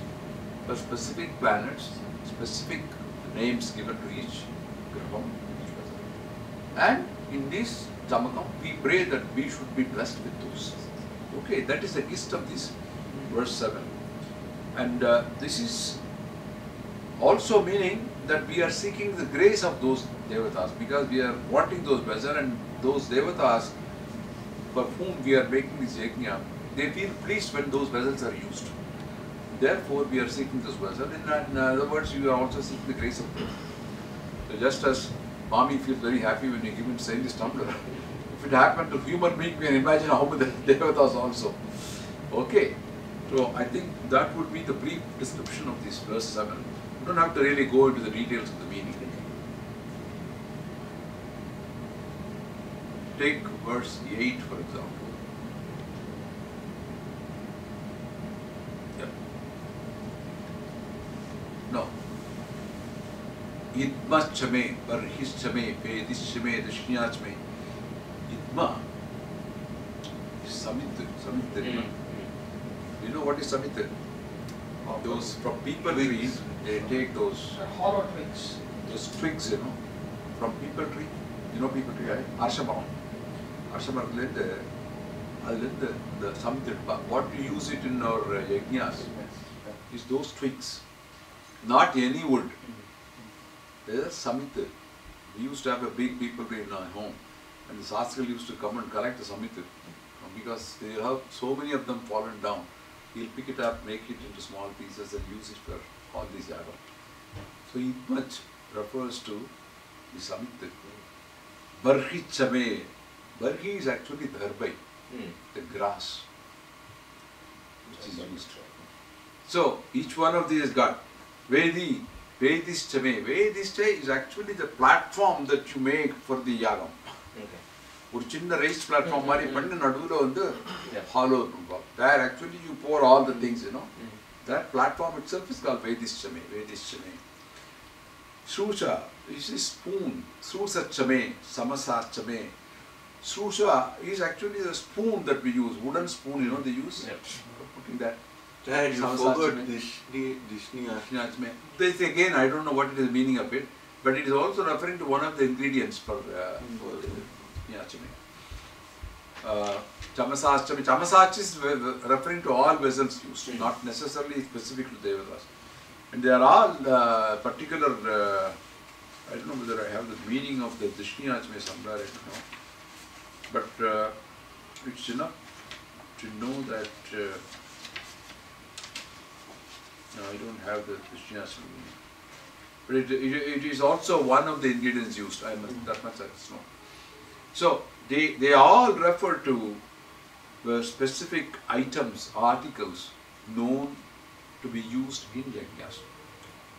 for specific planets, specific names given to each graham, each vessel. And in this Chamakam, we pray that we should be blessed with those. Okay, that is the gist of this verse 7. And this is also meaning that we are seeking the grace of those devatas, because we are wanting those vessels, and those devatas for whom we are making this yajna, they feel pleased when those vessels are used. Therefore, we are seeking this vessel. In other words, you are also seeking the grace of God. So just as Mami feels very happy when you give him stainless tumbler, if it happened to human being, we can imagine how the devatas also. Okay. So I think that would be the brief description of this verse 7. You don't have to really go into the details of the meaning. Take verse 8 for example. Idmachame, Barhischame, Vedishame, Dishnyachame. Idma is Samit. You know what is Samit? Those from people tree, they take those hollow twigs. Those twigs, from people tree. You know people tree, right? Arshamam. Arshamam the Samit. What we use it in our yajnas is those twigs. Not any wood. There is Samit. We used to have a big people tree in our home. And the Sastral used to come and collect the Samit. Because they have so many of them fallen down. He'll pick it up, make it into small pieces and use it for all these yagam. So Idmach refers to the Samit. Barhi Chame. Barhi is actually dharbai, the grass which is used. So each one of these got Vedi, Vedischame. Vedischa is actually the platform that you make for the yagam. ஒரு சின்ன raised platform மாதிரி பண்ணி நடுவுல வந்து hollow இருக்கும். There actually you pour all the things, That platform itself is called Vedishchame. Shrusha is a spoon. Shrusachame, Samasachame. Shrusha is actually the spoon that we use. Wooden spoon, they use for putting that. Dad, you forgot Dishni. This again, I don't know what is the meaning of it, but it is also referring to one of the ingredients for Chamasachame. Chamasach is referring to all vessels used, not necessarily specific to Devatas. And they are all particular, I don't know whether I have the meaning of the Dishniyachme somewhere, I don't know. But it's enough to know that, no, I don't have the Dishniyachme meaning. But it is also one of the ingredients used, that much I know. So, they all refer to specific items, articles known to be used in yajnas.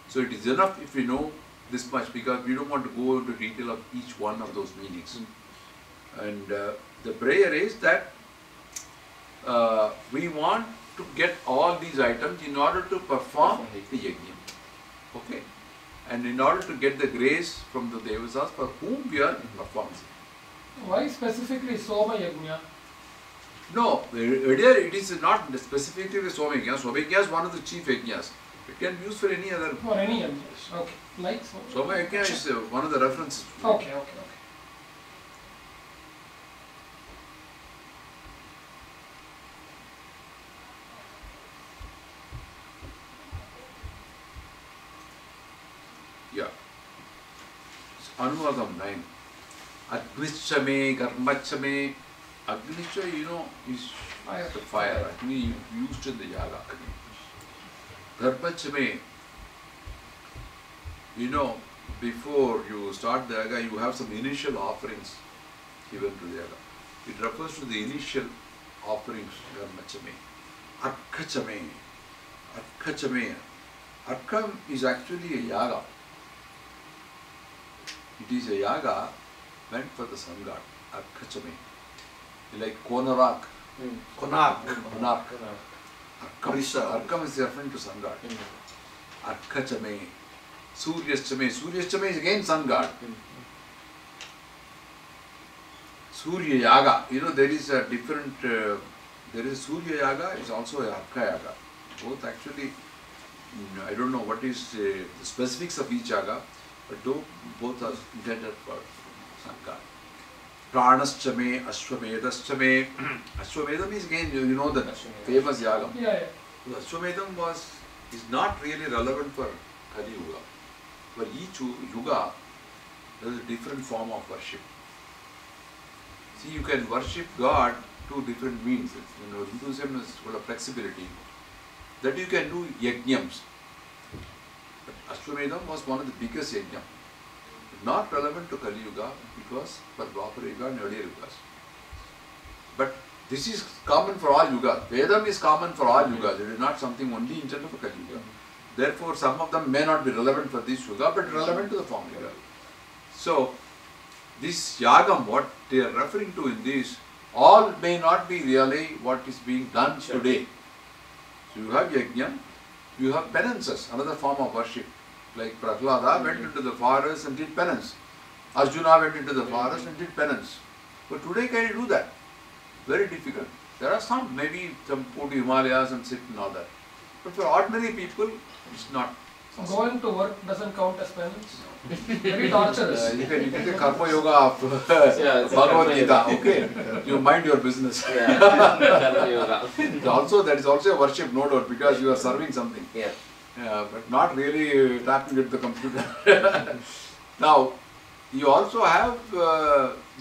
So it is enough if we know this much, because we don't want to go into detail of each one of those meanings. And the prayer is that we want to get all these items in order to perform the yajna. Okay? And in order to get the grace from the Devasas for whom we are performing. Why specifically Soma Yajna? No, earlier it is not specifically the Soma Yajna. Soma Yajna is one of the chief yajnas. It can be used for any other. For any yajnas, okay. Like Soma Yajna is one of the references. Okay. Yeah. Anuvakam 9. Agnichame, Karmachame. Agnicha, is the fire. Agni used in the yaga. Karmachame, before you start the yaga, you have some initial offerings given to the yaga. It refers to the initial offerings, Karmachame. Arkachame. Arkam is actually a yaga. It is a yaga meant for the sun god, Arkachame. Like Konarak. Konak. Arkam is referring to sun god. Arkachame. Suryachame. Suryachame is again sun god. Surya Yaga. There is a different, there is Surya Yaga, is also a Arka Yaga. Both actually, I don't know what is the specifics of each Yaga, but both are intended for sun god. Pranaschame, Ashwamedhaschame. Ashwamedham is again, the famous Yagam. Yeah. Ashwamedham is not really relevant for Kali Yuga. For each Yuga, there is a different form of worship. See, you can worship God to different means. Hinduism is full of flexibility. That you can do yajnams. But Ashwamedham was one of the biggest yajnam. Not relevant to Kali Yuga because for Dwapara Yuga and earlier Yugas. But this is common for all Yugas. Vedam is common for all Yugas. It is not something only intended for Kali Yuga. Therefore, some of them may not be relevant for this Yuga, but relevant to the form Yuga. So, this Yagam, what they are referring to in this, all may not be really what is being done today. So, you have Yajnam, you have penances, another form of worship. Like Prahlada went into the forest and did penance. Arjuna went into the forest and did penance. But today can you do that? Very difficult. There are some, maybe some go to Himalayas and sit and all that. But for ordinary people, it's not. Going to work doesn't count as penance. Very torturous. You can do the karma yoga of Bhagavad Gita, okay? You mind your business. Karma yoga. Also, that is also a worship, no doubt, because you are serving something. Yeah. But not really tapping at the computer. Now, you also have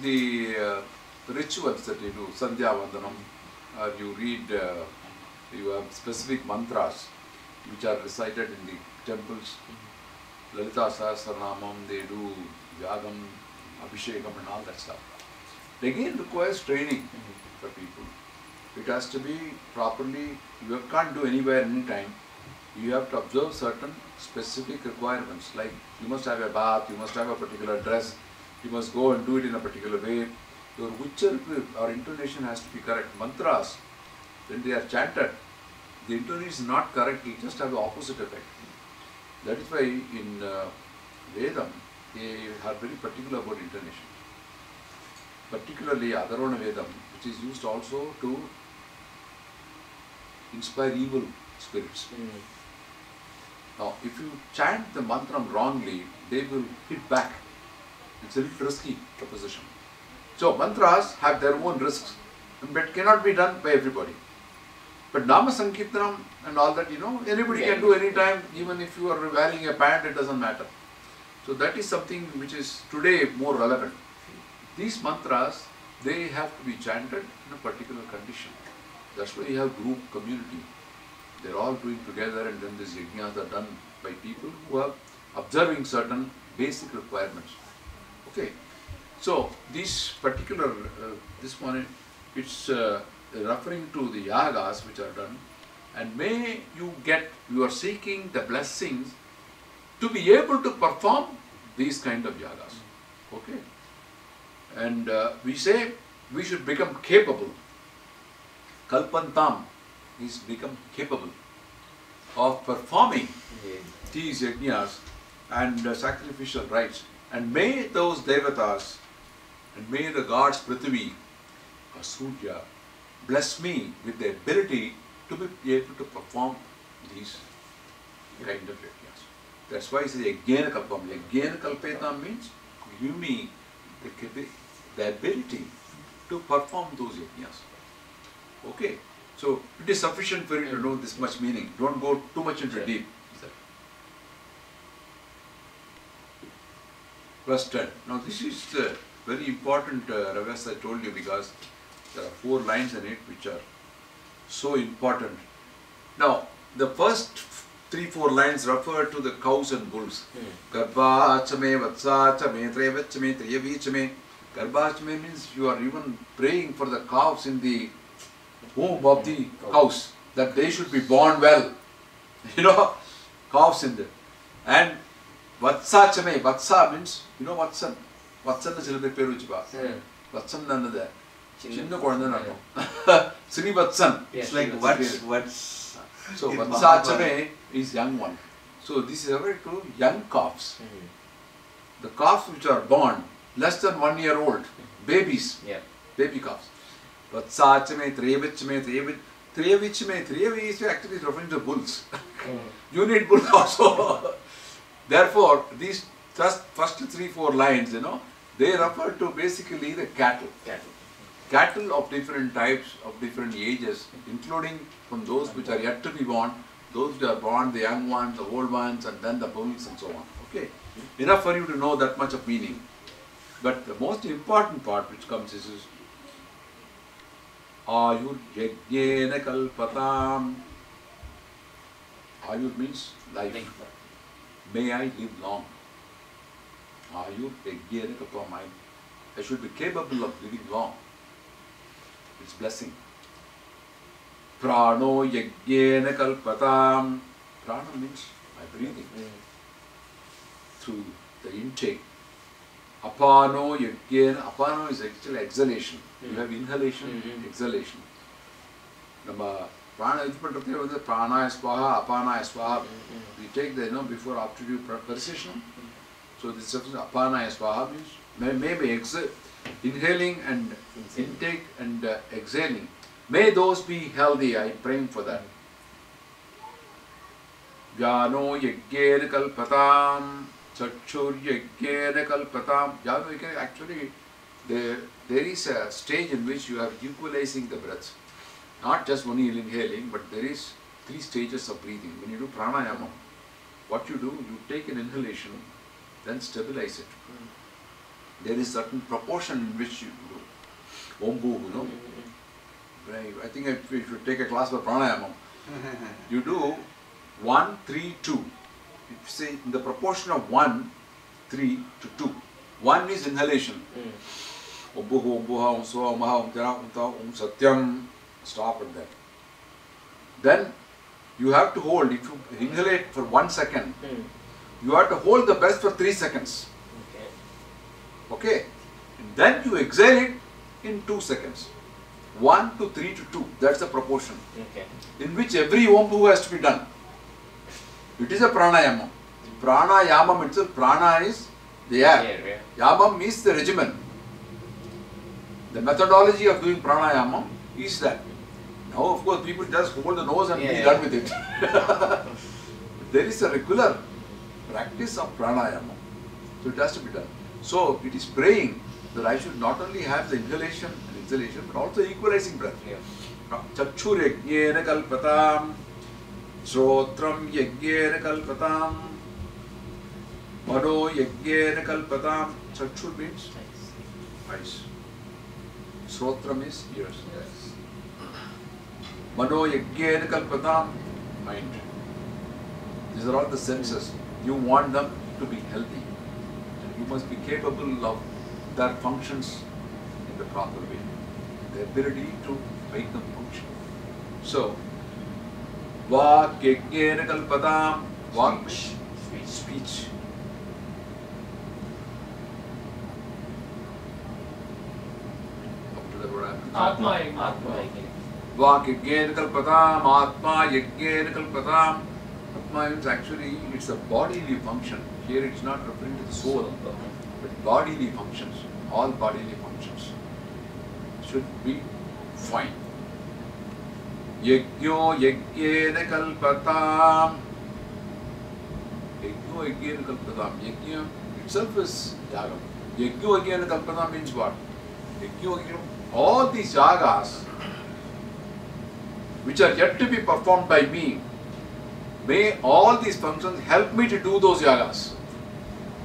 the rituals that you do, Sandhya Vandanam, you read, you have specific mantras which are recited in the temples. Lalita Sahasranamam, they do Yagam, Abhishekam and all that stuff. It again requires training for people. It has to be properly, you can't do anywhere, anytime. You have to observe certain specific requirements, like you must have a bath, you must have a particular dress, you must go and do it in a particular way. Your ucharpa or intonation has to be correct. Mantras, when they are chanted, the intonation is not correct, it just have the opposite effect. That is why in Vedam, they are very particular about intonation. Particularly Adharvana Vedam, which is used also to inspire evil spirits. Now, if you chant the mantram wrongly, they will hit back. It's a little risky proposition. So, mantras have their own risks, but cannot be done by everybody. But Nama Sankirtanam and all that, anybody can do anytime, even if you are wearing a pant, it doesn't matter. So, that is something which is today more relevant. These mantras, they have to be chanted in a particular condition. That's why you have group community. They're all doing together, and then these yajnas are done by people who are observing certain basic requirements. Okay. So, this particular, this one, it's referring to the yagas which are done, and may you are seeking the blessings to be able to perform these kind of yagas. Okay. And we say we should become capable. Kalpantam is become capable of performing these yajnas and sacrificial rites. And may those devatas and may the gods Prithvi or Surya bless me with the ability to be able to perform these kind of yajnas. That's why it says Yajnana Kalpam. Yajnana Kalpetam means give me the ability to perform those yajnas. Okay. So, it is sufficient for you to know this much meaning. Don't go too much into deep. Verse 10. Now, this is very important, Ravesh, I told you, because there are 4 lines in it which are so important. Now, the first 3-4 lines refer to the cows and bulls. Garbhachame, Vatsachame, Trevachame, Triyavichame. Garbhachame means you are even praying for the calves in the womb of the cows, that they should be born well. Calves in there. And Vatsachame, Vatsa means, Vatsan. Vatsan is a little bit peruchba. Vatsan nannada. Chinna kodana. Sri Vatsan. It's like what's So Vatsachame is young one. So this is referred to young calves. The calves which are born less than 1 year old, babies, baby calves. Vatsachame, Trevachame, Triyavichame, Triyavi is actually referring to bulls. You need bulls also. Therefore, these first 3-4 lines, they refer to basically the cattle. Cattle of different types, of different ages, including from those which are yet to be born, those which are born, the young ones, the old ones, and then the bulls and so on. Okay. Enough for you to know that much of meaning. But the most important part which comes is Ayur Yajnana Kalpatam. Ayur means life. May I live long. Ayur Yajnana Kalpatam. I should be capable of living long. It's blessing. Prano Yajnana Kalpatam. Prana means my breathing. Through the intake. Apano Yajnana. Apano is actually exhalation. You have inhalation, exhalation. Nama Prana is pranaya swaha, apanaya swaha. We take the, before after due precision. So this is apanaya swaha means maybe inhaling and intake and exhaling. May those be healthy. I pray for that. Jano yagyena kalpatam, chachur yagyena kalpatam. Jano, actually, there is a stage in which you are equalizing the breath. Not just only inhaling, but there is 3 stages of breathing. When you do pranayama, what you do, you take an inhalation, then stabilize it. There is certain proportion in which you do. Ombu, I think if you take a class for pranayama, you do 1, 3, 2. If you say in the proportion of 1, 3 to 2. 1 is inhalation. Om Bhuva, Om Bhuva, Om Swa, Om Maha, Om Jana, Om Tao, Om Satyam. Stop at that. Then you have to hold. If you inhalate for 1 second, you have to hold the breath for 3 seconds. Okay. And then you exhale it in 2 seconds. 1 to 3 to 2. That's the proportion. In which every Om Bhuva has to be done. It is a pranayama. Pranayama itself, prana is the air. Yamam is the regimen. The methodology of doing pranayama is that. Now, of course, people just hold the nose and be done with it. There is a regular practice of pranayama. So it has to be done. So it is praying that I should not only have the inhalation and exhalation, but also equalizing breath. Chachur yagyena kalpatam, Shrotram yagyena kalpatam, Mano yagyena kalpatam. Chachur means eyes. Shrotram is ears. Mano yagyena kalpatam, mind. These are all the senses. You want them to be healthy. You must be capable of their functions in the proper way. The ability to make them function. So, Vak yagyena kalpatam. Vak speech. Up to the word Atma. Vak yagyena kalpatam, Atma yagyena kalpatam. Atma means actually it's a bodily function. Here it's not referring to the soul, but bodily functions. All bodily functions should be fine. Yajno yagyena kalpatam. Yajno yagyena kalpatam. Yajna itself is yaga. Yajno yagyena kalpatam means what? Yajno yagyena. All these yagas which are yet to be performed by me, may all these functions help me to do those yagas.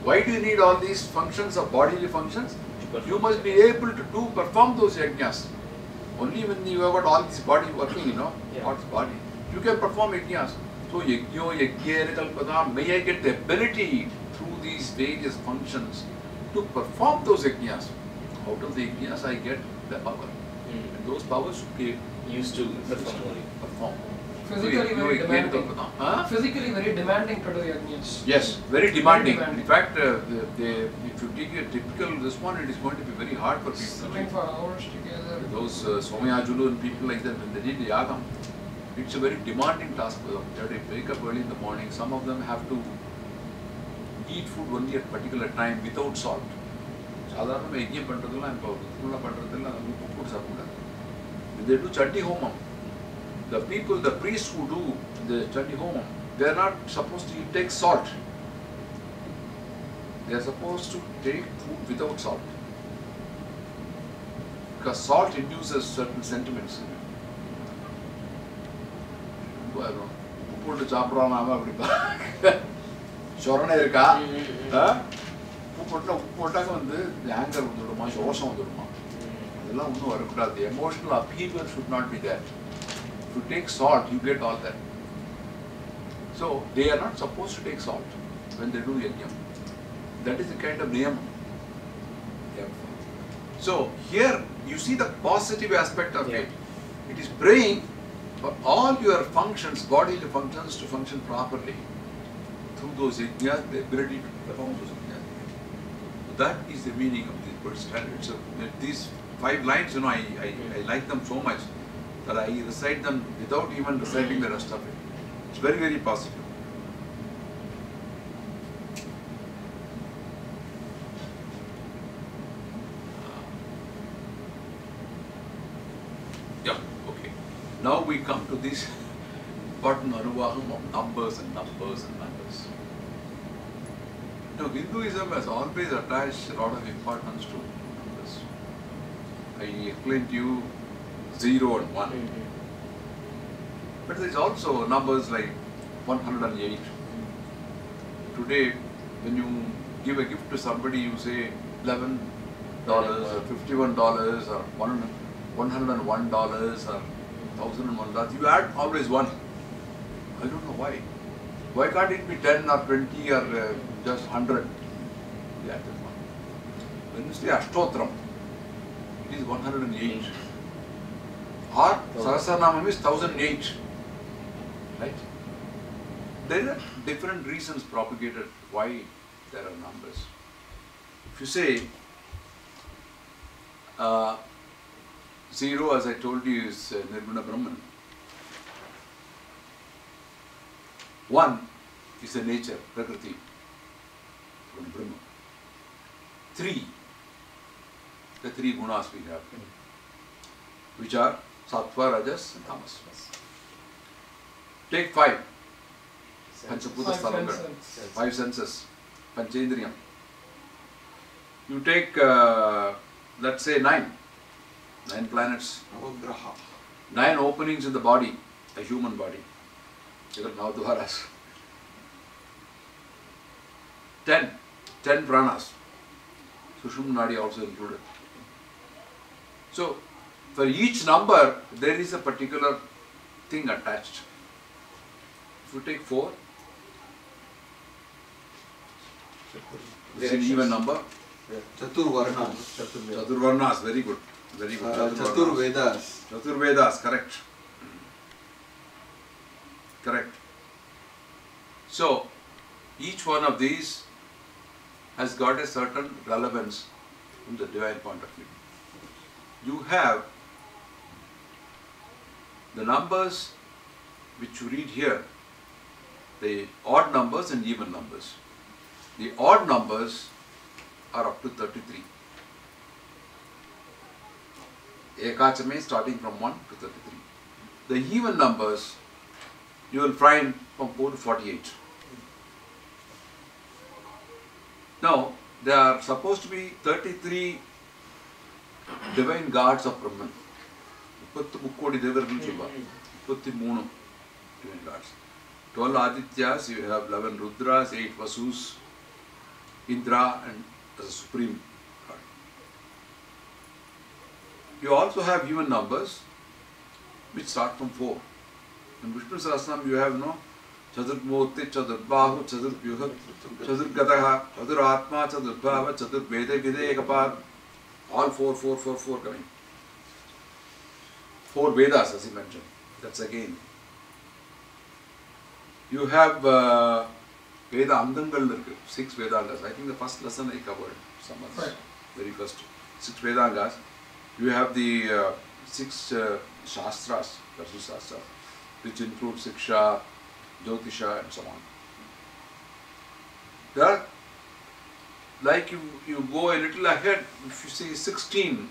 Why do you need all these functions of bodily functions? You must be able to perform those yajnas. Only when you have got all this body working, what's body, you can perform yajnas. So yajno yagyena kalpatam, may I get the ability through these various functions to perform those yajnas. Out of the yajnas I get the power. And those powers should be used to perform. Physically very demanding. Physically very demanding to do yajnas. Yes, very demanding. In fact, if you take a typical this one, it is going to be very hard for people. Sitting for hours together. Those Somyajulu and people like that, when they did the yagam, it's a very demanding task for them. They have to wake up early in the morning. Some of them have to eat food only at a particular time without salt. When they do Chandi Homam, the people, the priests who do the Chandi Homam, they are not supposed to take salt. They are supposed to take food without salt. Because salt induces certain sentiments in you. Put the chapra nama Shorana irka. The anger vanduruma, shosam vanduruma. The emotional upheaval should not be there. If you take salt, you get all that. So they are not supposed to take salt when they do yajna. That is the kind of niyam. So here you see the positive aspect of it. It is praying for all your functions, bodily functions to function properly through those yajnas, the ability to perform those yajnas. So that is the meaning of this word standard. So these 5 lines, I like them so much. but I recite them without even reciting the rest of it. It's very, very positive. Yeah, okay. Now we come to this important Anuvakam of numbers and numbers and numbers. Now, Hinduism has always attached a lot of importance to numbers. I explained to you 0 and 1. But there is also numbers like 108. Today, when you give a gift to somebody, you say $11 or $51 or $101 or $1,001. You add always 1. I don't know why. Why can't it be 10 or 20 or just 100? Yeah, that's one. When you say Ashtotram, it is 108. Or Sahasranamam is 1008. Right? There are different reasons propagated why there are numbers. If you say 0, as I told you, is Nirguna Brahman. 1 is the nature, Prakriti, Brahma. 3, the 3 gunas we have, which are Sattva, Rajas and Tamas. Take 5, Panchabhuta Sthalangal, 5 senses, Panchendriyam. You take, let's say 9 planets, 9 openings in the body, a human body. 10 pranas, Sushumna Nadi also included. So, for each number, there is a particular thing attached. If you take 4, it's an even number. Chaturvarnas, very good. Very good. Chaturvedas. Chaturvedas, correct. Correct. So, each one of these has got a certain relevance from the divine point of view. You have the numbers which you read here, the odd numbers and even numbers. The odd numbers are up to 33. Ekachame starting from 1 to 33. The even numbers you will find from 4 to 48. Now, there are supposed to be 33 divine gods of Brahman. 33 kodi devargal solva. 33 divine gods. 12 Adityas, you have 11 Rudras, 8 Vasus, Indra and as a supreme god. You also have human numbers which start from 4. In Vishnu Sahasranam you have Chadurmurti, Chadurbahu, Chadurvyuha, Chadurgadaha, Chaduratma, Chadurbhava, Chadurveda, Videkapad, all 4 coming. 4 Vedas as he mentioned. That's again. You have Veda Andangal, 6 Vedangas. I think the first lesson I covered some of this, very first 6 Vedangas. You have the 6 Shastras, Darshan Shastras, which include Siksha, Jyotisha and so on. There, like you go a little ahead, if you see 16,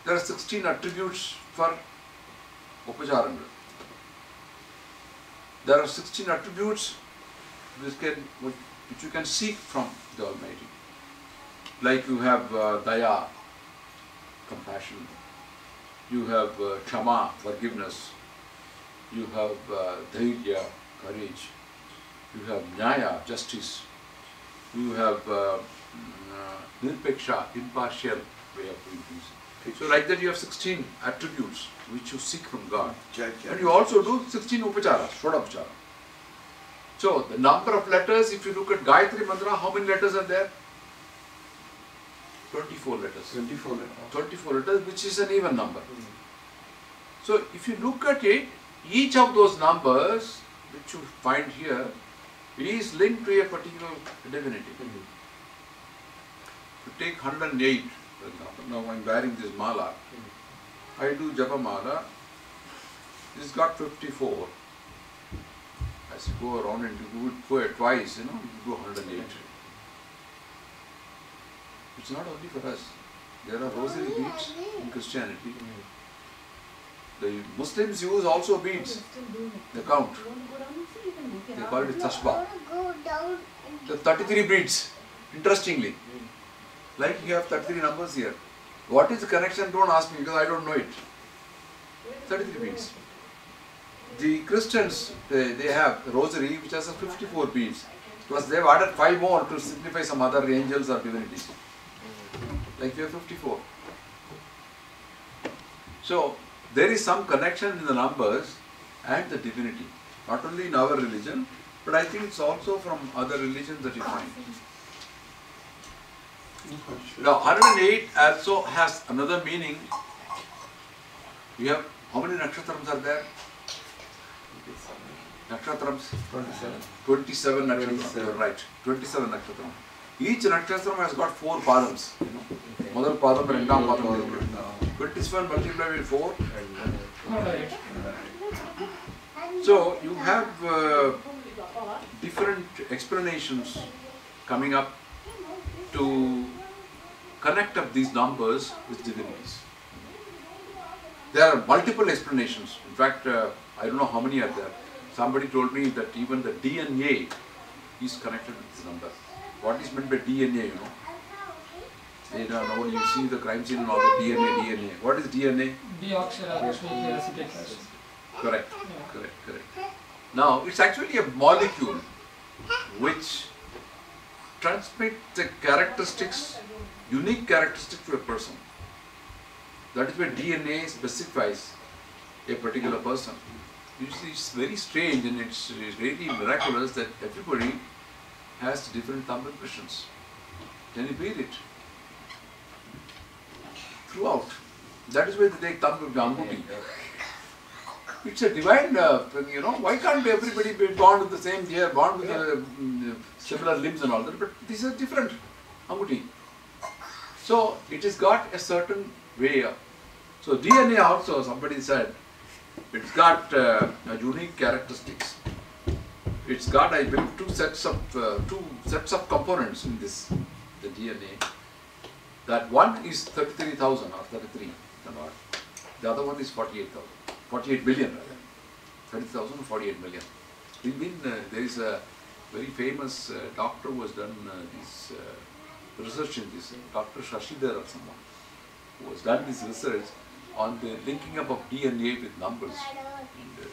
there are 16 attributes for Upacharangal. There are 16 attributes which you can seek from the Almighty. Like you have Daya, compassion. You have Kshama, forgiveness. You have Dhairya, courage. You have Nyaya, justice. You have Nirpeksha, impartial way of doing things. So like that you have 16 attributes which you seek from God. And you also do 16 upacharas, Shodapachara. So the number of letters, if you look at Gayatri Mantra, how many letters are there? 24 letters. 24 letters, which is an even number. So if you look at it, each of those numbers which you find here is linked to a particular divinity. You take 108, for example. Now I am wearing this mala. I do japa mala This got 54. As you go around and you do it twice, you go 108. It's not only for us. There are rosary beads in Christianity. The Muslims use also beads. They count. They call it tasbah. The 33 beads. Interestingly. Like you have 33 numbers here. What is the connection? Don't ask me because I don't know it. 33 beads. The Christians, they have the rosary which has 54 beads. Plus they have added 5 more to signify some other angels or divinities. Like we have 54. So there is some connection in the numbers and the divinity. Not only in our religion, but I think it's also from other religions that you find. Now 108 also has another meaning. You have, how many nakshatrams are there? Nakshatrams? 27 nakshatrams, you are right. 27 nakshatrams. Each nakshatram has got 4 padams. Modal padam, rendam padam. 27 multiplied by 4. So you have different explanations coming up to connect up these numbers with divinities. There are multiple explanations. In fact, I don't know how many are there. Somebody told me that even the DNA is connected with this number. What is meant by DNA, You know, you see the crime scene and all the DNA. What is DNA? Deoxyribonucleic acid. Correct. Now, it's actually a molecule which transmits the characteristics, unique characteristics to a person. That is why DNA specifies a particular person. You see, it's very strange and it's really miraculous that everybody has different thumb impressions. Can you beat it? Throughout. That is why they take thumb amputi. It's a divine thing, Why can't everybody be born with the same hair, born with similar limbs and all that? But these are different amputi. So it has got a certain way. So DNA also, somebody said, it's got a unique characteristics. It's got, I believe, two sets of components in this, the DNA. That one is 33,000 or 33, the other one is 48,000, 48 million rather. 30,000 or 48 million. There is a very famous doctor who has done this research in this, Dr. Shashidhar or someone, who has done this research on the linking up of DNA with numbers. And,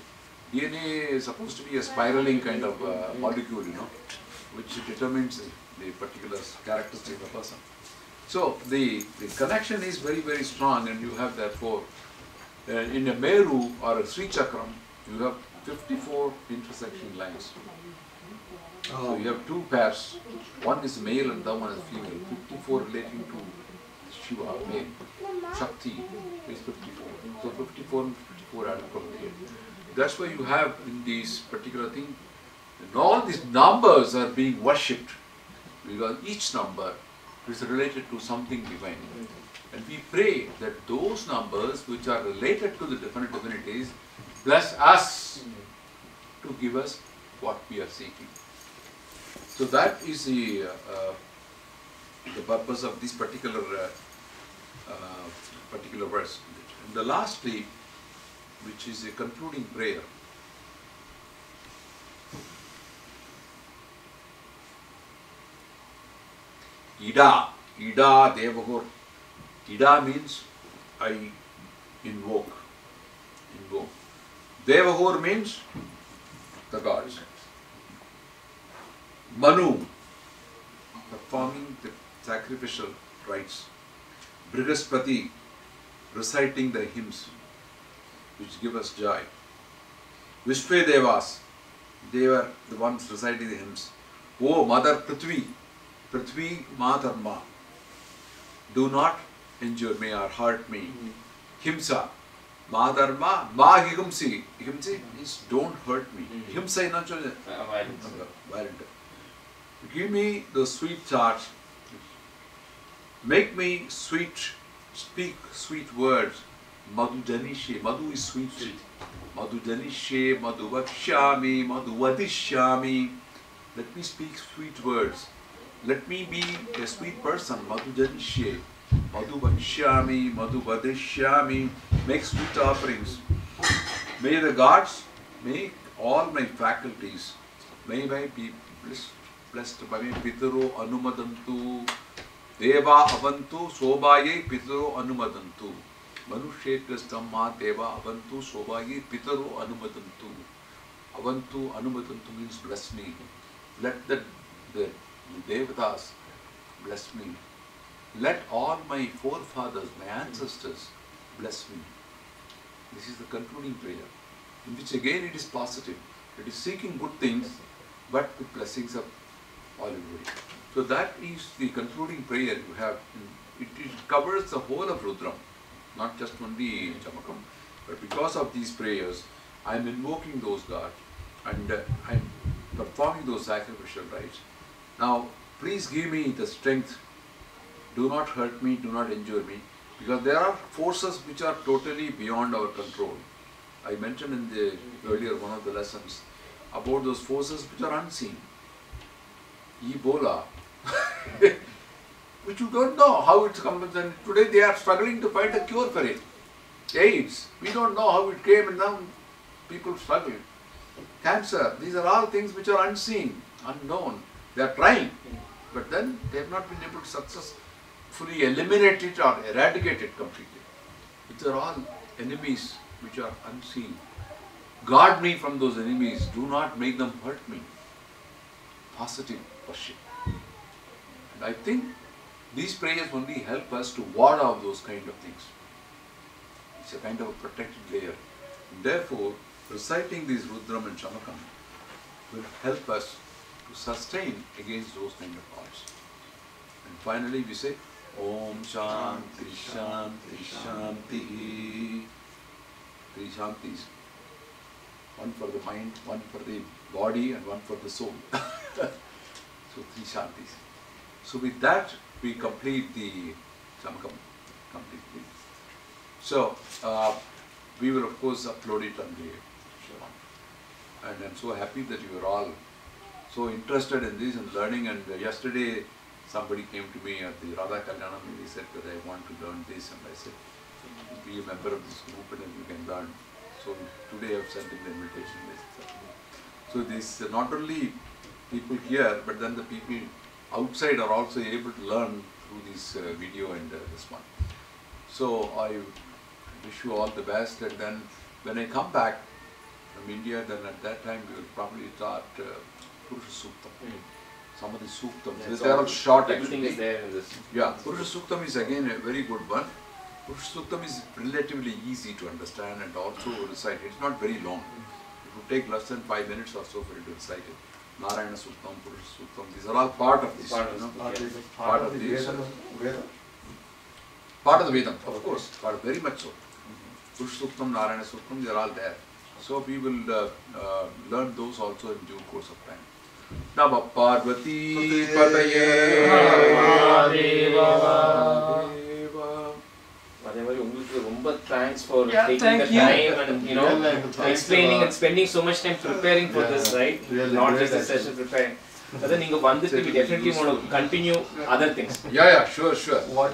DNA is supposed to be a spiraling kind of molecule, which determines the particular characteristic of a person. So the connection is very, very strong, and you have therefore in a Meru or a Sri Chakram, you have 54 intersection lines. So you have 2 pairs, one is male and the other one is female, 54 relating to Shiva, male. Shakti is 54. So 54 and 54 add up from here. That's why you have in these particular thing, and all these numbers are being worshipped because each number is related to something divine. And we pray that those numbers which are related to the different divinities bless us to give us what we are seeking. So that is the purpose of this particular verse. And the lastly, which is a concluding prayer. Ida Devahur. Ida means I invoke. Devahur means the gods. Manu, performing the sacrificial rites. Brihaspati, reciting the hymns which give us joy. Vishve Devas, they were the ones reciting the hymns. Oh Mother Prithvi, Prithvi Ma Dharma, do not injure me or hurt me. Himsa, Ma Dharma, Ma Himsi. Himsi means don't hurt me. Himsa is not violent. Give me the sweet charge. Make me sweet, speak sweet words. Madhujanishe, Madhu is sweet. Madhujanishe, Madhuvakshami, Madhuvadishyami. Let me speak sweet words. Let me be a sweet person. Madhujanishe, Madhuvakshami, Madhuvadishyami. Make sweet offerings. May the gods make all my faculties. May I be blessed by me. Pitaro anumadantu. Deva avantu sobaye pitaro anumadantu. Manushekrastamma deva avantu sobaye pitaro anumadantu. Avantu anumadantu means bless me. Let the devatas bless me. Let all my forefathers, my ancestors bless me. This is the concluding prayer, in which again it is positive. It is seeking good things, but with blessings of all everybody. So that is the concluding prayer you have. It covers the whole of Rudram, not just only Chamakam. But because of these prayers, I am invoking those gods and I am performing those sacrificial rites. Now, please give me the strength. Do not hurt me, do not injure me, because there are forces which are totally beyond our control. I mentioned in the earlier one of the lessons about those forces which are unseen. Ebola, which you don't know how it comes, and today they are struggling to find a cure for it. AIDS, we don't know how it came and now people struggle. Cancer, these are all things which are unseen, unknown. They are trying, but then they have not been able to successfully eliminate it or eradicate it completely. These are all enemies which are unseen. Guard me from those enemies. Do not make them hurt me. Positive worship. And I think these prayers only help us to ward off those kind of things. It's a kind of a protected layer. And therefore, reciting these Rudram and Chamakam will help us to sustain against those kind of odds. And finally we say, Om Shanti Shanti Shanti. Three Shantis. One for the mind, one for the body and one for the soul. So three Shantis. So with that we complete the Chamakam completely. So we will of course upload it on the and I'm so happy that you are all so interested in this and learning. And yesterday somebody came to me at the Radha Kalyanam and he said that I want to learn this, and I said, be a member of this group and then you can learn. So today I have sent in the invitation list. So this not only people here, but then the people outside are also able to learn through this video and this one. So I wish you all the best, and then when I come back from India, then at that time we will probably start Purusha Suktam. Some of the Suktams, they are all short actually. Everything is there in this. Yeah, Purusha Suktam is again a very good one. Purusha Suktam is relatively easy to understand and also recite. It's not very long. It would take less than 5 minutes or so for it to recite it. Narayana Suktam, Purusha Suktam, these are all part of this. Part of the Veda. Part of the Vedam, of course, part very much so. Purusha Suktam, Narayana Suktam, they are all there. So we will learn those also in due course of time. Namah Parvati Pataye Mahadeva. Thanks for taking thank the you. time and explaining and spending so much time preparing for this, right? Not just a session preparing. But then we definitely want to continue other things. Yeah, sure.